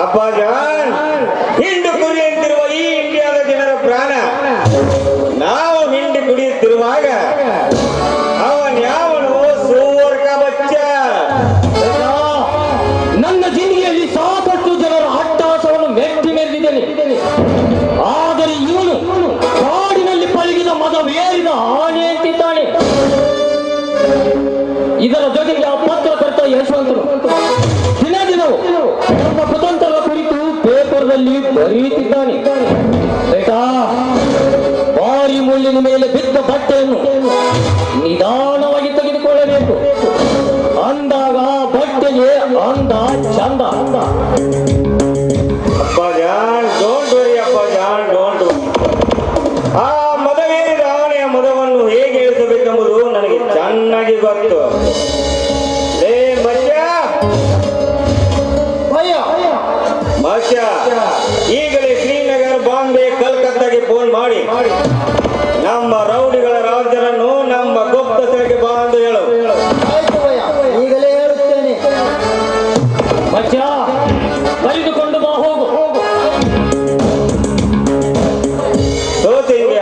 ಅಪ್ಪ ಜಾನ್, ಹಿಂಡು ಕುರಿಯಂತಿರುವ ಈ ಇಂಡಿಯಾದ ಜನರ ಪ್ರಾಣ ನಾವು ಹಿಂಡು ಕುಡಿಯುತ್ತಿರುವಾಗ ಅವನ್ಯಾವನು ಸೂವರ್ಗ ಬಚ್ಚ. ನನ್ನ ಜಿಂದಗಿಯಲ್ಲಿ ಸಾಕಷ್ಟು ಜನರ ಅಟ್ಟಹಾಸವನ್ನು ಮೆಟ್ಟಿದ್ದೇನೆ. ಆದರೆ ಇವನು ಕಾಡಿನಲ್ಲಿ ಪಳಗಿದ ಮದವೇರಿದ ಆನೆ ಅಂತಿದ್ದಾನೆ. ಇದರ ಜೊತೆಗೆ ಆ ಪತ್ರಕರ್ತ ಯಶವಂತನು ದಿನ ದಿನವೂ ನಮ್ಮ ಕುತಂತ್ರದ ಕುರಿತು ಪೇಪರ್ದಲ್ಲಿ ಬರೆಯುತ್ತಿದ್ದಾನೆ. ಬೇಟಾ, ಭಾರಿ ಮುಳ್ಳಿನ ಮೇಲೆ ಬಿದ್ದ ಬಟ್ಟೆಯನ್ನು ನಿಧಾನವಾಗಿ ತೆಗೆದುಕೊಳ್ಳಬೇಕು. ಅಂದಾಗ ಬಟ್ಟೆಗೆ ಅಂದ ಚಂದ. ಅಪ್ಪ ಜಾನ್, ಡೋಂಟ್ ವರಿ ಅಪ್ಪ ಜಾನ್, ಡೋಂಟ್ ವರಿ. ಆ ಮದವೇರಿದ ಆನೆಯ ಮದವನ್ನು ಹೇಗೆ ಇಳಿಸಬೇಕೆಂಬುದು ನನಗೆ ಚೆನ್ನಾಗಿ ಗೊತ್ತು. ಲೇ ಮತ್ಯ, ಮತ್ಯ, ಈಗಲೇ ಶ್ರೀನಗರ್, ಬಾಂಬೆ, ಕಲ್ಕತ್ತಾಗೆ ಫೋನ್ ಮಾಡಿ ನಮ್ಮ ರೌಡಿಗಳ ರಾಜರನ್ನು ನಮ್ಮ ಗುಪ್ತಚರಕ್ಕೆ ಬಾ ಎಂದು ಹೇಳು. ಆಯ್ತು ಭಯ್ಯ, ಈಗಲೇ ಹೇಳುತ್ತೇನೆ. ಮಚ್ಚ, ಕರೆದುಕೊಂಡು ಬಾ, ಹೋಗು. ಸೋತಿಂಗೆ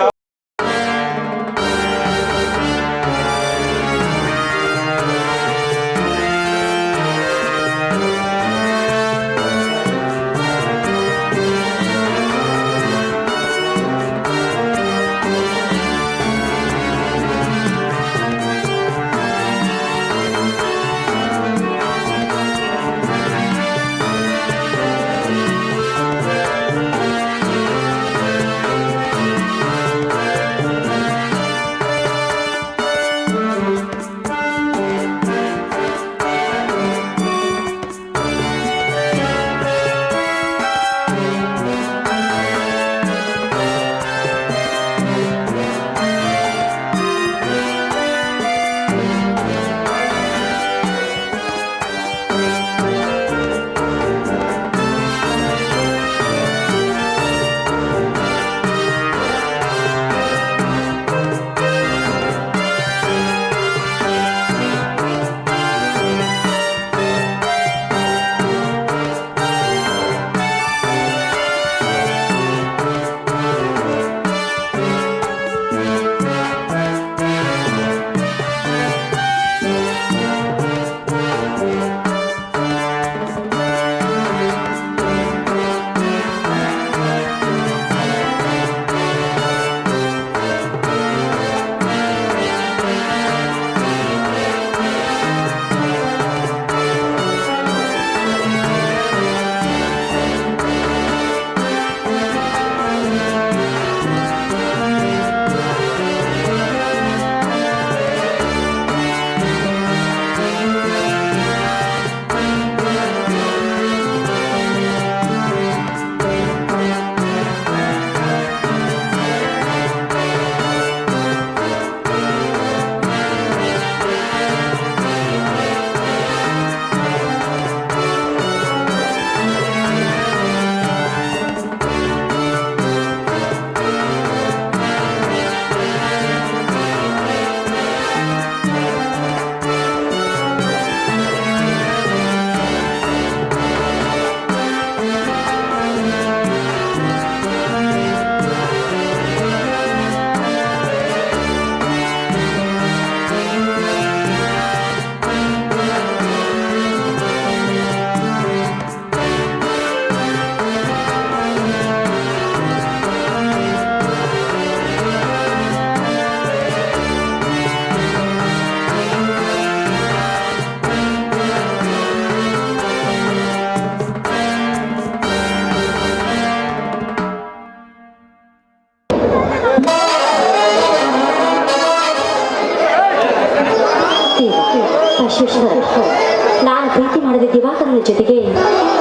ನಾನು ಪ್ರೀತಿ ಮಾಡಿದ ದಿವಾಕರನ ಜೊತೆಗೆ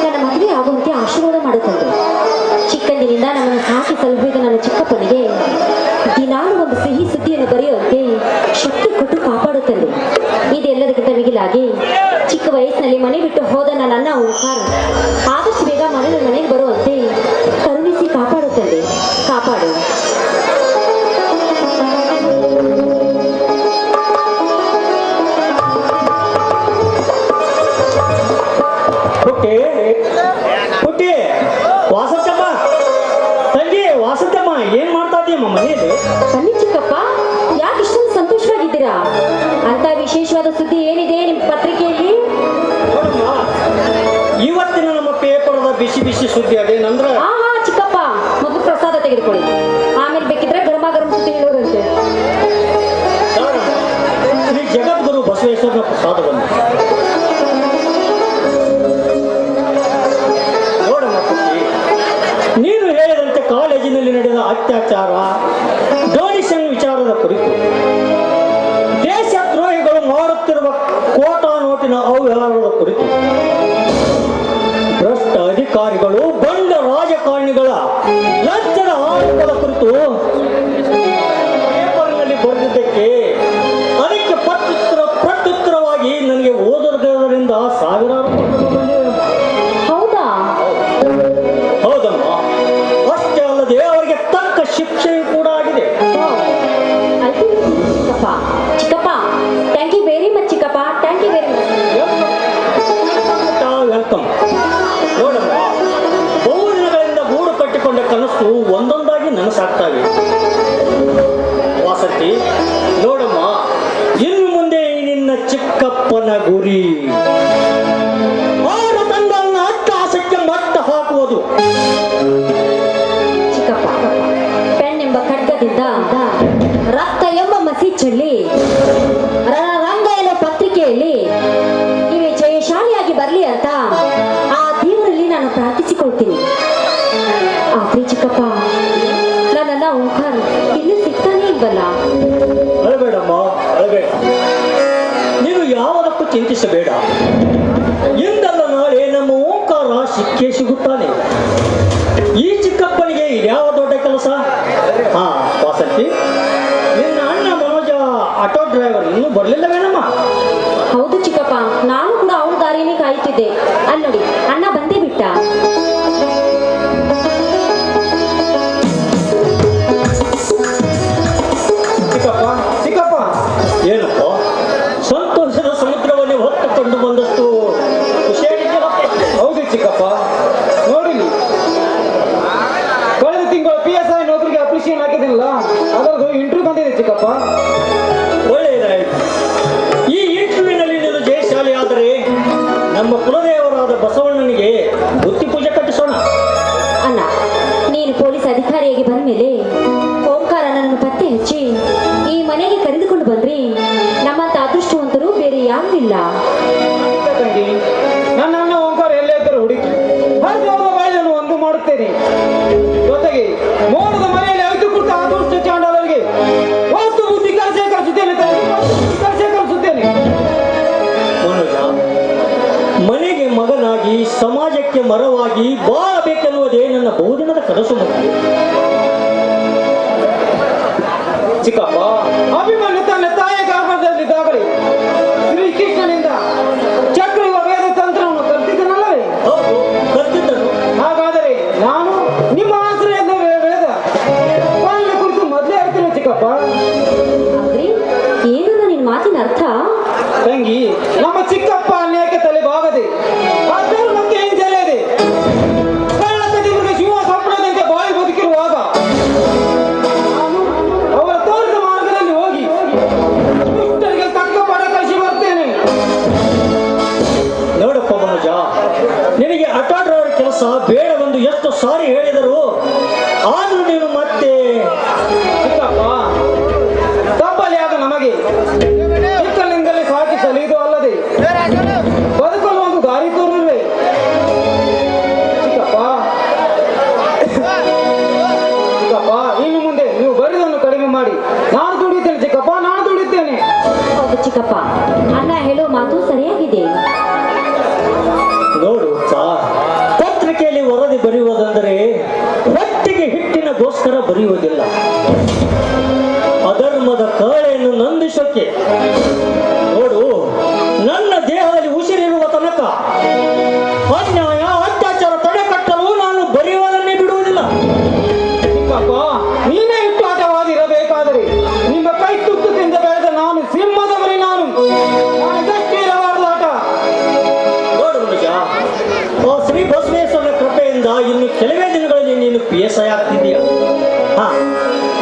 ನನ್ನ ಮದುವೆ ಆಗುವಂತೆ ಆಶೀರ್ವಾದ ಮಾಡುತ್ತಂತೆ. ಚಿಕ್ಕಂದಿನಿಂದ ನಮ್ಮನ್ನು ಸಾಕಿ ಸಲುಹಿದ ನನ್ನ ಚಿಕ್ಕಪ್ಪನಿಗೆ ದಿನಾಲು ಒಂದು ಸಿಹಿ ಸುದ್ದಿಯನ್ನು ಬರೆಯುವಂತೆ ಶಕ್ತಿ ಕೊಟ್ಟು ಕಾಪಾಡುತ್ತಂತೆ. ಇದೆಲ್ಲದಕ್ಕಿಂತ ಮಿಗಿಲಾಗಿ ಚಿಕ್ಕ ವಯಸ್ಸಿನಲ್ಲಿ ಮನೆ ಬಿಟ್ಟು ಹೋದ ನನ್ನ ಓಂಕಾರ ಆದಷ್ಟು ಬೇಗ ಮನೆಗೆ ಬರುವಂತೆ ಕರುಣಿಸಿ ಕಾಪಾಡುತ್ತಂತೆ. ಕಾಪಾಡು. ಮನೆಯಲ್ಲಿ? ಬನ್ನಿ ಚಿಕ್ಕಪ್ಪ, ಯಾಕೆ ಇಷ್ಟೊಂದು ಸಂತೋಷವಾಗಿದ್ದೀರಾ? ಅಂತ ವಿಶೇಷವಾದ ಸುದ್ದಿ ಏನಿದೆ ನಿಮ್ಮ ಪತ್ರಿಕೆಯಲ್ಲಿ? ನೋಡಮ್ಮ, ಇವತ್ತಿನ ನಮ್ಮ ಪೇಪರ್ದ ಬಿಸಿ ಬಿಸಿ ಸುದ್ದಿ ಅದೇನಂದ್ರೆ ಹಾ ಹಾ ಚಿಕ್ಕಪ್ಪ, ಮೊದಲು ಪ್ರಸಾದ ತೆಗೆದುಕೊಳ್ಳಿ, ಆಮೇಲೆ ಬೇಕಿದ್ರೆ ಗರಮ ಗರಂ ಸುದ್ದಿ ಹೇಳೋರಂತೆ. ಶ್ರೀ ಜಗದ್ಗುರು ಬಸವೇಶ್ವರನ ಪ್ರಸಾದ ಬಂದು ನೋಡಮ್ಮ ಪುಟ್ಟಿ, ನೀನು ಹೇಳಿದಂತೆ ಕಾಲೇಜಿನಲ್ಲಿ ನಡೆದ ಅತ್ಯಾಚಾರ, ಡೊನೇಷನ್ ವಿಚಾರದ ಕುರಿತು, ದೇಶದ್ರೋಹಿಗಳು ಮಾಡುತ್ತಿರುವ ಕೋಟಾ ನೋಟಿನ ಅವ್ಯವಹಾರದ ಕುರಿತು, ಭ್ರಷ್ಟ ಅಧಿಕಾರಿಗಳು, ಬಂಡ ರಾಜಕಾರಣಿಗಳ ಲಂಚದ ಆರೋಪದ ಕುರಿತು ಪೇಪರ್ನಲ್ಲಿ ಬರೆದಿದ್ದಕ್ಕೆ ಅದಕ್ಕೆ ಪ್ರತ್ಯುತ್ತರವಾಗಿ ನನಗೆ ಓದೋದರಿಂದ ಸಾವಿರಾರು ಪತ್ರಗಳು ಬಂದಿವೆ. ಹೌದಾ? ಹೌದಮ್ಮ, ಅಷ್ಟೇ ಅಲ್ಲದೆ ಅವರಿಗೆ ತಕ್ಕ ಶಿಕ್ಷೆಯೂ ಕೂಡ ಆಗಿದೆ. ಆಯ್ತು ಚಿಕ್ಕಪ್ಪ. ಚಿಕ್ಕಪ್ಪ, ಥ್ಯಾಂಕ್ ಯು ವೆರಿ ಮಚ್ ಚಿಕ್ಕಪ್ಪ, thank you very much. Welcome. ನೋಡಮ್ಮ, ಬಹು ದಿನಗಳಿಂದ ಗೂಡು ಕಟ್ಟಿಕೊಂಡ ಕನಸು ಒಂದೊಂದಾಗಿ ನನಸಾಗ್ತಾವೆ. ವಾಸಂತಿ, ನೋಡಮ್ಮ, ಇನ್ನು ಮುಂದೆ ನಿನ್ನ ಚಿಕ್ಕಪ್ಪನ ಗುರಿ ಆರು ತಂಡನ್ನ ಅಟ್ಟಹಾಸಕ್ಕೆ ಮಟ್ಟ ಹಾಕುವುದು. ಚಿಕ್ಕಪ್ಪ, ಪೆನ್ ಎಂಬ ಖಡ್ಗದಿಂದ ರಕ್ತ ಎಂಬ ಮಸಿ ಚೆಲ್ಲಿ ರಣರಂಗ ಎನ್ನುವ ಪತ್ರಿಕೆಯಲ್ಲಿ ನೀವೇ ಜಯಶಾಲಿಯಾಗಿ ಬರಲಿ ಅಂತ ಆ ದೇವರಲ್ಲಿ ನಾನು ಪ್ರಾರ್ಥಿಸಿಕೊಳ್ತೀನಿ. ಆದ್ರೆ ಚಿಕ್ಕಪ್ಪ, ನನ್ನನ್ನ ಓಂಕಾರ ಇಲ್ಲಿ ಸಿಗ್ತಾನೆ ಇಲ್ವಲ್ಲ? ಅಳಬೇಡಮ್ಮ, ಅಳಬೇಡ. ನೀನು ಯಾವುದಕ್ಕೂ ಚಿಂತಿಸಬೇಡ. ಇಂದಲ್ಲ ನಾಳೆ ನಮ್ಮ ಓಂಕಾರ ಸಿಕ್ಕೇ ಸಿಗುತ್ತಾನೆ. ಈ ಚಿಕ್ಕಪ್ಪನಿಗೆ ಯಾವ ದೊಡ್ಡ ಕೆಲಸ? ಹಾ ವಾಸಂತಿ, ನಿನ್ನ ಅಣ್ಣ ಮನೋಜ ಆಟೋ ಡ್ರೈವರ್ ಇನ್ನೂ ಬರಲಿಲ್ಲವೇನಮ್ಮ? ಹೌದು ಚಿಕ್ಕಪ್ಪ, ನಾನು ಕೂಡ ಅವಳ ದಾರಿನೇ ಕಾಯುತ್ತಿದ್ದೆ. ಅಲ್ಲಿ ನೋಡಿ, ಅಣ್ಣ ಬಂದೇ ಬಿಟ್ಟ. ಚಿಕ್ಕಪ್ಪ, ಚಿಕ್ಕಪ್ಪ, ಏನಪ್ಪ? ಸಂತೋಷದ ಸಮುದ್ರವನ್ನು ಹೊತ್ತುಕೊಂಡು ಬಂದಷ್ಟು ಖುಷಿಯಾಗಿದ್ದೀರಪ್ಪ. ಹೌದು ಚಿಕ್ಕಪ್ಪ, ನೋಡಿ ಕಳೆದ ತಿಂಗಳು PSI ನೌಕರಿಗೆ ಅಪ್ಲಿಕೇಶನ್ ಹಾಕಿದ್ದೀನಲ್ಲ, ಅದರದ್ದು ಇಂಟರ್ವ್ಯೂ ಬಂದಿದೆ ಚಿಕ್ಕಪ್ಪ. ಒಳ್ಳೆಯದಾಯಿತು. ಈ ಇಂಟರ್ವ್ಯೂನಲ್ಲಿ ನೀನು ಜಯಶಾಲಿ ಆದರೆ ನಮ್ಮ ಕುಲದೇವರಾದ ಬಸವಣ್ಣನಿಗೆ ಬುತ್ತಿ ಪೂಜೆ ಕಟ್ಟಿಸೋಣ. ಅಣ್ಣ, ನೀನು ಪೊಲೀಸ್ ಅಧಿಕಾರಿಯಾಗಿ ಬಂದ ಮೇಲೆ ಓಂಕಾರ ನನ್ನನ್ನು ಪತ್ತೆ ಹಚ್ಚಿ ಈ ಮನೆಗೆ ಕರೆದುಕೊಂಡು ಬಂದ್ರಿ ನಮ್ಮಂತ ಅದೃಷ್ಟವಂತರು ಬೇರೆ ಯಾರೂ ಇಲ್ಲ. ತಂಗಿ, ನನ್ನ ಅಣ್ಣ ಓಂಕಾರ ಎಲ್ಲೇ ಇದ್ದರೂ ಹುಡುಕಿ ಹರಿದವರ ಬಾಯಿಯನ್ನು ಒಂದು ಮಾಡುತ್ತೇನೆ. ಜೊತೆಗೆ ಮೋಡದ ಮನೆಯಲ್ಲಿ ಐದು ಪುಟ್ಟ ಅದೃಷ್ಟ ಚಾಂಡಾಲರಿಗೆ ಒಂದು ಬುದ್ಧಿ ಕಲಿಸುತ್ತೇನೆ ಕಲಿಸುತ್ತೇನೆ. ಮನೋಜ, ಮನೆಗೆ ಮಗನಾಗಿ ಸಮಾಜಕ್ಕೆ ಮರವಾಗಿ ಬಾಳಬೇಕೆನ್ನುವುದೇ ನನ್ನ ಬಹುದಿನದ ಕನಸು. ಚಿಕ್ಕಪ್ಪ, ಅಭಿಮನ್ಯು ತನ್ನ ತಾಯಿಯ ಗರ್ಭದಲ್ಲಿದ್ದಾಗಲೇ ಶ್ರೀಕೃಷ್ಣನಿಂದ ಚಕ್ರಯುವ ವೇದ ತಂತ್ರವನ್ನು ಕಲಿತಿದ್ದನಲ್ಲವೇ? ಹೌದು, ಕಲ್ತಿದ್ದನು. ಹಾಗಾದರೆ ನಾನು ನಿಮ್ಮ ಆಶ್ರಯದ ವೇದ ಪಾಲನೆ ಕುರಿತು ಮೊದಲೇ ಹೇಳ್ತೇನೆ ಚಿಕ್ಕಪ್ಪ. ಅಂದ್ರೆ ಏನು ನಿನ್ನ ಮಾತಿನ ಅರ್ಥ? ತಂಗಿ, ನಮ್ಮ ಚಿಕ್ಕಪ್ಪ ಅನ್ಯಾಯಕ್ಕೆ ತಲೆ ಬಾಗದೆ ಅಧರ್ಮಕ್ಕೆ ಹಿಂಜರಿಯದೆ ಕಳ್ಳ ಕದಿಮರಿಗೆ ಶಿವ ಸಂಪ್ರದಾಯಕ್ಕೆ ಬಾಯಿ ಬದುಕಿರುವಾಗ ನಾನು ಅವರ ತೋರಿದ ಮಾರ್ಗದಲ್ಲಿ ಹೋಗಿ ದುಷ್ಟರಿಗೆ ತಕ್ಕ ಪಡ ಕಳಿಸಿ ಬರ್ತೇನೆ. ನೋಡಪ್ಪ ಮನೋಜ, ನಿನಗೆ ಆಟೋ ಡ್ರೈವರ್ ಕೆಲಸ ಬೇಡವೆಂದು ಎಷ್ಟು ಸಾರಿ ಹೇಳಿದರು, ಆದರೂ ನೀನು ಮತ್ತೆ ಚಿಕ್ಕಪ್ಪ, ತಪ್ಪಲಿಯಾದ ನಮಗೆ ಚಿಕ್ಕಲಿಂದಲೇ ಸಾಕಿ ಸಲಿದು ಅಲ್ಲದೆ ಬದುಕಲು ಒಂದು ದಾರಿ ತೋರಿಲ್ವೇ? ಚಿಕ್ಕಪ್ಪ, ಚಿಕ್ಕಪ್ಪ, ಇನ್ನು ಮುಂದೆ ನೀವು ಬರಿದನ್ನು ಕಡಿಮೆ ಮಾಡಿ ನಾನು ದುಡಿಯುತ್ತೇನೆ ಚಿಕ್ಕಪ್ಪ, ನಾನು ದುಡಿಯುತ್ತೇನೆ. ಹೌದು ಚಿಕ್ಕಪ್ಪ, ಅಣ್ಣ ಹೇಳೋ ಮಾತು ಸರಿಯಾಗಿದೆ. ನೋಡು ಪತ್ರಿಕೆಯಲ್ಲಿ ವರದಿ ಬರೆಯುವುದೆಂದರೆ ಹೊಟ್ಟಿಗೆ ಹಿಟ್ಟಿನಗೋಸ್ಕರ ಬರೆಯುವುದಿಲ್ಲ, ಅಧರ್ಮದ ಕಾಳೆಯನ್ನು ನಂದಿಸೋಕೆ. ನೋಡು, ನನ್ನ ದೇಹದಲ್ಲಿ ಉಸಿರಿರುವ ತನಕ ಅನ್ಯಾಯ ಅತ್ಯಾಚಾರ ತಡೆಗಟ್ಟಲು ನಾನು ಬರೆಯುವುದನ್ನೇ ಬಿಡುವುದಿಲ್ಲ. ಚಿಕ್ಕಪ್ಪ, ನೀನೇ ಇಟ್ಟು ಆಟವಾದಿರಬೇಕಾದರೆ ನಿಮ್ಮ ಕೈ ತುತ್ತದಿಂದ ಬೆಳೆದ ನಾನು ಸಿಂಹದ ಮರಿ, ನಾನು ಇದಕ್ಕೆ ಇರಬಾರದು ಆಟ. ನೋಡು ಮನುಜ, ಆ ಶ್ರೀ ಬಸವೇಶ್ವರನ ಕೃಪೆಯಿಂದ ಇನ್ನು ಕೆಲವೇ ದಿನಗಳಲ್ಲಿ ನೀನು PSI ಆಗ್ತಿದ್ದೀಯ.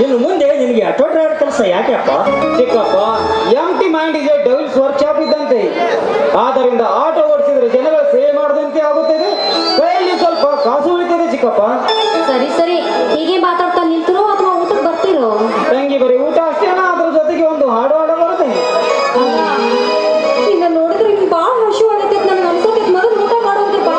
ಇನ್ನು ಯಾಕಪ್ಪ? ಚಿಕ್ಕಪ್ಪ ಎಂಟಿ ಮೈಂಡ್ ಇದೆ ಡಬಲ್ಸ್ ವರ್ಕ್ಶಾಪ್ ಇದ್ದಂತೆ. ಆದ್ದರಿಂದ ಆಟೋ ಓಡಿಸಿದ್ರೆ ಜನಗಳ ಸೇವೆ ಮಾಡದಂತೆ ಆಗುತ್ತದೆ, ಕೈಯಲ್ಲಿ ಸ್ವಲ್ಪ ಕಾಸು ಉಳಿತದೆ ಚಿಕ್ಕಪ್ಪ. ಸರಿ ಸರಿ, ಹೀಗೆ ಮಾತಾಡ್ತಾ ನಿಲ್ತಿರೋ ಅಥವಾ ಊಟಕ್ಕೆ ಬರ್ತಿರೋ? ತಂಗಿ ಬರೀ ಊಟ ಅಷ್ಟೇನಾ, ಅದ್ರ ಜೊತೆಗೆ ಒಂದು ಹಾಡು ಬರುತ್ತೆ. ಅಲ್ಲ, ನಿನ್ನ ನೋಡಿದ್ರೆ ನಿಂಗೆ ಭಾಳ ಹಸು ಆಗತ್ತೈತೆ, ನನಗೆ ಅನ್ಸತ್ತೈತೆ ಮೊದಲು ಊಟ ಮಾಡುವಂತೆ ಬಾ.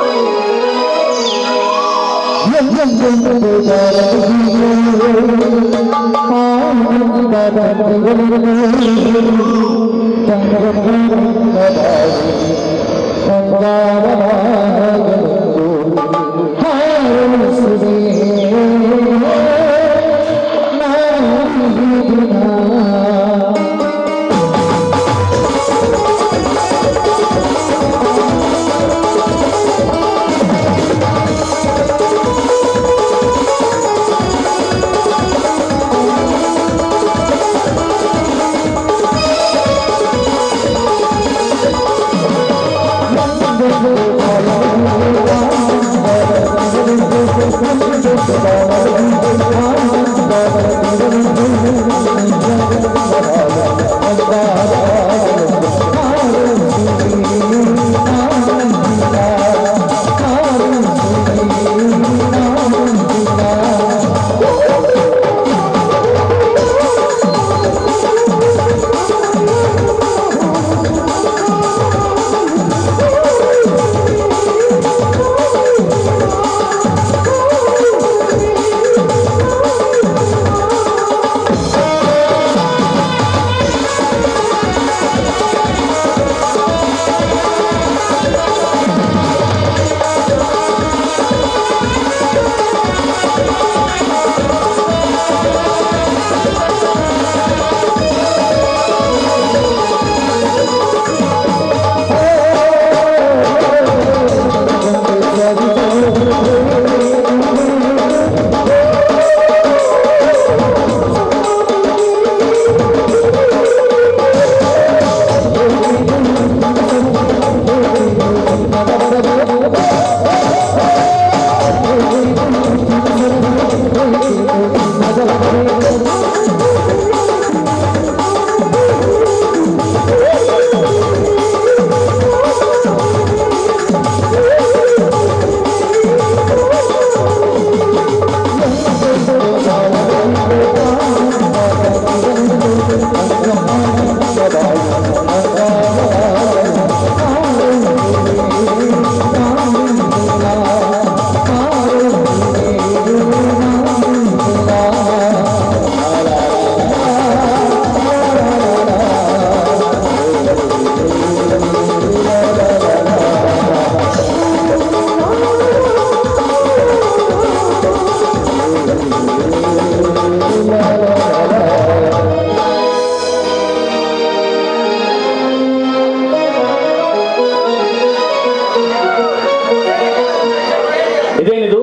ಇದೇನಿದು?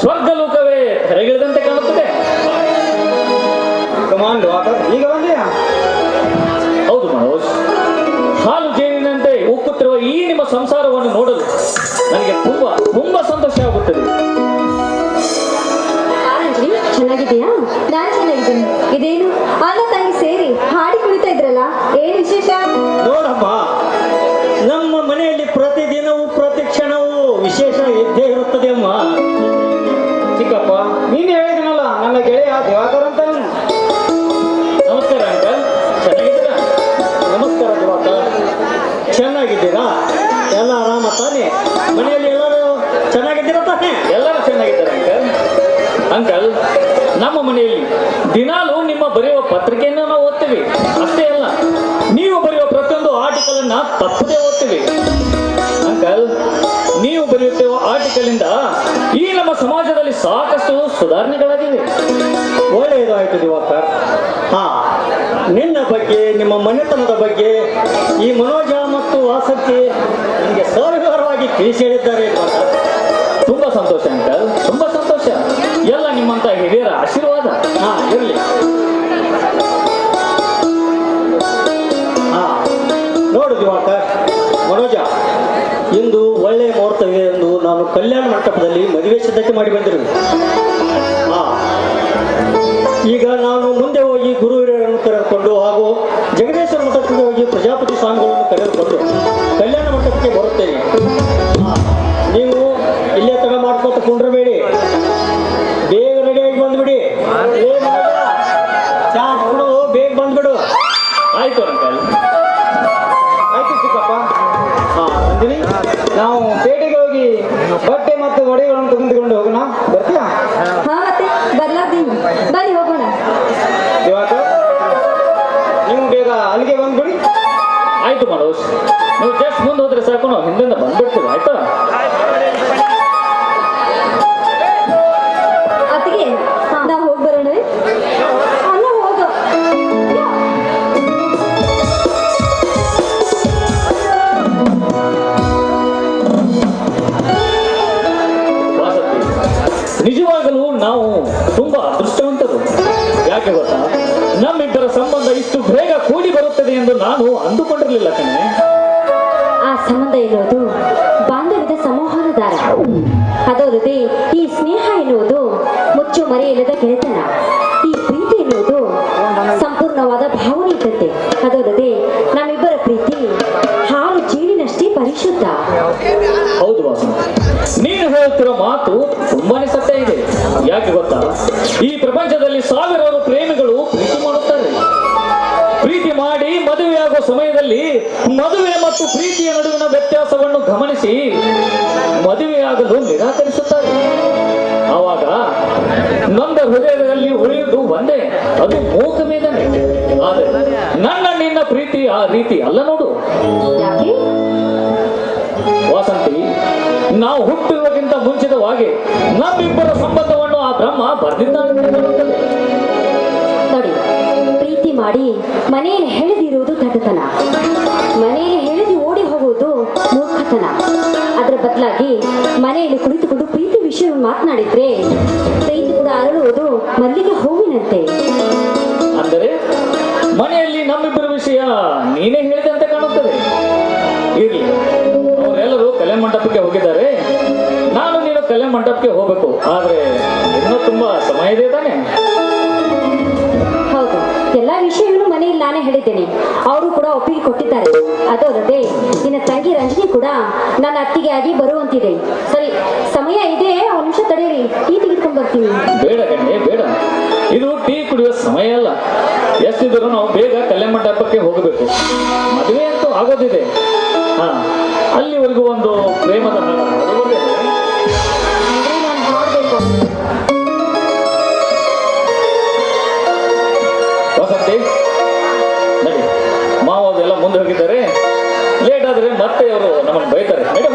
ಸ್ವರ್ಗಲೋಕವೇ ತೆರೆಗಿಳಿದಂತೆ ಕಾಣುತ್ತದೆ. ಕಮಾಂಡ್ ಈಗ ಬಂದೆಯಾ? ಹೌದು ಮನೋಜ್, ಹಾಲು ಜೇನಿನಂತೆ ಉಕ್ಕುತ್ತಿರುವ ಈ ನಿಮ್ಮ ಸಂಸಾರವನ್ನು ನೋಡಲು ನನಗೆ ತುಂಬಾ ತುಂಬಾ ಸಂತೋಷ ಆಗುತ್ತದೆ. ಅಂಜಲಿ, ಚೆನ್ನಾಗಿದೆಯಾ? ನಾನ್ ಚೆನ್ನಾಗಿದ್ದೀನಿ. ಇದೇನು ಅಣ್ಣ ತಂಗಿ ಸೇರಿ ಹಾಡಿ ಕುಳಿತಾ ಇದ್ರಲ್ಲ, ಏನ್ ವಿಶೇಷ? ನೋಡಮ್ಮ, ನಮ್ಮ ಮನೆಯಲ್ಲಿ ಪ್ರತಿದಿನವೂ ಪ್ರತಿ ಕ್ಷಣವೂ ವಿಶೇಷ ಇದ್ದೇ ಇರುತ್ತದೆ ಅಮ್ಮ. ಚಿಕ್ಕಪ್ಪ ನೀನು ಹೇಳಿದನಲ್ಲ ನನ್ನ ಗೆಳೆಯ ದಿವಾಕರ್ ಅಂತ. ನಮಸ್ಕಾರ ಅಂಕಲ್, ಚೆನ್ನಾಗಿದ್ದೀರಾ? ನಮಸ್ಕಾರ ದಿವಾಕರ್, ಚೆನ್ನಾಗಿದ್ದೀರಾ? ಎಲ್ಲ ಆರಾಮ ತಾನೆ? ಮನೆಯಲ್ಲಿ ಎಲ್ಲರೂ ಚೆನ್ನಾಗಿದ್ದೀರಾ ತಾನೆ? ಎಲ್ಲರೂ ಚೆನ್ನಾಗಿದ್ದಾರೆ ಅಂಕಲ್. ಅಂಕಲ್, ನಮ್ಮ ಮನೆಯಲ್ಲಿ ದಿನಾಲೂ ನಿಮ್ಮ ಬರೆಯುವ ಪತ್ರಿಕೆಯನ್ನು ನಾವು ಓದ್ತೀವಿ. ಅಷ್ಟೇ ಅಲ್ಲ, ನೀವು ಬರೆಯುವ ಪ್ರತಿಯೊಂದು ಆರ್ಟಿಕಲ್ ಅನ್ನ ತಪ್ಪದೇ ಓದ್ತೀವಿ. ಅಂಕಲ್, ನೀವು ಬರೆಯುತ್ತಿರುವ ಆರ್ಟಿಕಲ್ ಇಂದ ಈ ನಮ್ಮ ಸಮಾಜದಲ್ಲಿ ಸಾಕಷ್ಟು ಸುಧಾರಣೆಗಳಾಗಿವೆ. ಒಳ್ಳೆಯದಾಯಿತು ದಿವಾಕರ್. ಹಾ, ನಿನ್ನ ಬಗ್ಗೆ, ನಿಮ್ಮ ಮನೆತನದ ಬಗ್ಗೆ ಈ ಮನೋಜ ಮತ್ತು ಆಸಕ್ತಿ ನನಗೆ ಸವಿವರವಾಗಿ ತಿಳಿಸಿ ಹೇಳಿದ್ದಾರೆ. ತುಂಬಾ ಸಂತೋಷ ಅಂಕಲ್, ತುಂಬಾ ಸಂತೋಷ. ಎಲ್ಲ ನಿಮ್ಮಂತ ಹಿರಿಯರ ಆಶೀರ್ವಾದ. ಹಾ, ಇರಲಿ. ಹಾ, ನೋಡು ದಿವಾಕರ್, ಮನೋಜ, ಇಂದು ಒಳ್ಳೆಯ ಮುಹೂರ್ತವಿದೆ ಎಂದು ನಾನು ಕಲ್ಯಾಣ ಮಂಟಪದಲ್ಲಿ ಮದುವೆ ಸಿದ್ಧತೆ ಮಾಡಿ ಬಂದಿರುವೆ. ಹಾ, ಈಗ ನಾನು ಮುಂದೆ ಹೋಗಿ ಗುರು ಹಿರಿಯರನ್ನು ಕರೆದುಕೊಂಡು ನಾವು ಪೇಟೆಗೆ ಹೋಗಿ ಬಟ್ಟೆ ಮತ್ತು ಒಡೆಗಳನ್ನು ತೆಗೆದುಕೊಂಡು ಹೋಗೋಣ. ಬರ್ತೀಯಾ? ಹಾ ಮತ್ತೆ ಬರ್ಲಾರ್ದೀನಿ, ಬನ್ನಿ ಹೋಗೋಣ. ದಿವಾಕರ್, ನೀವು ಬೇಗ ಅಲ್ಲಿಗೆ ಬಂದ್ಬಿಡಿ. ಆಯ್ತು ಮನೋಜ್, ನೀವು ಜಸ್ಟ್ ಮುಂದೆ ಹೋದ್ರೆ ಸಾಕು, ನಾವು ಹಿಂದಿಂದ ಬಂದ್ಬಿಡ್ತೀವಿ. ಆಯ್ತಾ? ಅತ್ತಿಗೆ ನಾ ಹೋಗಿ ಬರೋಣ. ಅಲ್ಲ ಹೋಗ. ವಾಸಂತಿ, ನಿಜವಾಗಲೂ ನಾವು ತುಂಬಾ ಅದೃಷ್ಟವಂತರು. ಯಾಕೆ ಗೊತ್ತಾ, ನಮ್ಮಿಬ್ಬರ ಸಂಬಂಧ ಇಷ್ಟು ಬೇಗ ಕೂಡಿ ಬರುತ್ತದೆ ಎಂದು ನಾನು ಅಂದುಕೊಂಡಿರಲಿಲ್ಲ ಕಣೆ. ಆ ಸಂಬಂಧ ಎನ್ನುವುದು ಬಾಂಧವ್ಯದ ಸಂವಹನದಾರ. ಅದಲ್ಲದೆ ಈ ಸ್ನೇಹ ಎನ್ನುವುದು ಮುಚ್ಚು ಮರೆಯಿಲ್ಲದ ಗೆಳೆತನ. ಈ ಪ್ರೀತಿ ಎನ್ನುವುದು ಸಂಪೂರ್ಣವಾದ ಭಾವನೆ ಇದ್ದಂತೆ. ಅದಲ್ಲದೆ ನಮ್ಮಿಬ್ಬರ ಪ್ರೀತಿ ಹಾಲು ಜೇನಿನಷ್ಟೇ ಪರಿಶುದ್ಧ. ಹೌದು ವಾಸಂತಿ, ನೀನು ಹೇಳುತ್ತಿರೋ ಮಾತು ತುಂಬಾನೇ ಸತ್ಯ ಇದೆ. ಯಾಕೆ ಗೊತ್ತಾ, ಈ ಪ್ರಪಂಚದಲ್ಲಿ ಸಾವಿರಾರು ಪ್ರೇಮಿಗಳು ಪ್ರೀತಿ ಮಾಡುತ್ತಾರೆ. ಪ್ರೀತಿ ಮಾಡಿ ಮದುವೆಯಾಗುವ ಸಮಯದಲ್ಲಿ ಮದುವೆ ಮತ್ತು ಪ್ರೀತಿಯ ನಡುವಿನ ವ್ಯತ್ಯಾಸವನ್ನು ಗಮನಿಸಿ ಮದುವೆಯಾಗಲು ನಿರಾಕರಿಸುತ್ತಾರೆ. ಆವಾಗ ನೊಂದ ಹೃದಯದಲ್ಲಿ ಉಳಿಯುವುದು ಒಂದೇ, ಅದು ಮೂಕ ವೇದನೆ. ಆದರೆ ನನ್ನ ನಿನ್ನ ಪ್ರೀತಿ ಆ ರೀತಿ ಅಲ್ಲ ನೋಡು. ಯಾಕೆ? ವಾಸಂತಿ, ನಾವು ಹುಟ್ಟುವುದಕ್ಕಿಂತ ಮುಂಚಿತವಾಗಿ ನಮ್ಮಿಬ್ಬರ ಸಂಬಂಧವನ್ನು ಆ ಬ್ರಹ್ಮ ಬರೆದಿದ್ದಾನೆ. ನೋಡಿ, ಪ್ರೀತಿ ಮಾಡಿ ಮನೆಯಲ್ಲಿ ಹೆಳೆದಿರುವುದು ದಡ್ಡತನ, ಮನೆಯಲ್ಲಿ ಹೆಳೆದಿ ಓಡಿ ಹೋಗುವುದು ಮೂರ್ಖತನ. ಅದರ ಬದಲಾಗಿ ಮನೆಯಲ್ಲಿ ಕುಳಿತುಕೊಂಡು ಪ್ರೀತಿ ವಿಷಯವನ್ನು ಮಾತನಾಡಿದ್ರೆ ಪ್ರೀತಿ ಕೂಡ ಅರಳುವುದು ಮಲ್ಲಿಗೆ ಹೂವಿನಂತೆ. ಅಂದರೆ ಮನೆಯಲ್ಲಿ ನಮ್ಮಿಬ್ಬರ ವಿಷಯ ನೀನೇ ಹೇಳಿದಂತೆ ಕಾಣುತ್ತದೆ. ಇರ್ಲಿ, ಅವರೆಲ್ಲರೂ ಕಲೆ ಮಂಟಪಕ್ಕೆ ಹೋಗಿದ್ದಾರೆ. ನಾನು ನೀನು ಕಲೆ ಮಂಟಪಕ್ಕೆ ಹೋಗ್ಬೇಕು. ಆದ್ರೆ ಇನ್ನೂ ತುಂಬಾ ಸಮಯ ಇದೆ ತಾನೆ? ಹೌದು, ಎಲ್ಲಾ ವಿಷಯವನ್ನು ಮನೆಯಲ್ಲಿ ನಾನೇ ಹೇಳಿದ್ದೇನೆ. ಅವರು ಕೂಡ ಒಪ್ಪಿಗೆ ಕೊಟ್ಟಿದ್ದಾರೆ. ಅದಲ್ಲದೆ ನಿನ್ನ ತಂಗಿ ರಂಜನಿ ಕೂಡ ನನ್ನ ಅತ್ತಿಗೆ ಆಗಿ ಬರುವಂತಿದೆ. ಸರಿ, ಸಮಯ ಇದೆ, ಒಂದು ನಿಮಿಷ ತಡೆಯಿರಿ, ಟೀ ತೆಗೆದುಕೊಂಡು ಬರ್ತೀನಿ. ಬೇಡ ಗಣ್ಯೆ, ಬೇಡ. ಇದು ಟೀ ಕುಡಿಯೋ ಸಮಯ ಅಲ್ಲ. ಎಷ್ಟಿದ್ರು ನಾವು ಬೇಗ ಕಲ್ಯಾಣ ಮಂಟಪಕ್ಕೆ ಹೋಗಬೇಕು. ಮದುವೆ ಅಂತೂ ಆಗೋದಿದೆ. ಹಾ, ಅಲ್ಲಿವರೆಗೂ ಒಂದು ಪ್ರೇಮದ ಹಾಡ ಹಾಡುವುದೇ. ಅಂದ್ರೆ ನಾನು ಹಾಡಬೇಕು. ವಸಂತಿ, ನಡಿ. ಮಾವದೆಲ್ಲ ಮುಂದೆ ಹೋಗಿದ್ದಾರೆ. ಲೇಟ್ ಆದ್ರೆ ಮತ್ತೆ ಅವರು ನಮ್ಮನ್ನು ಬೈತಾರೆ. ನಡಿ.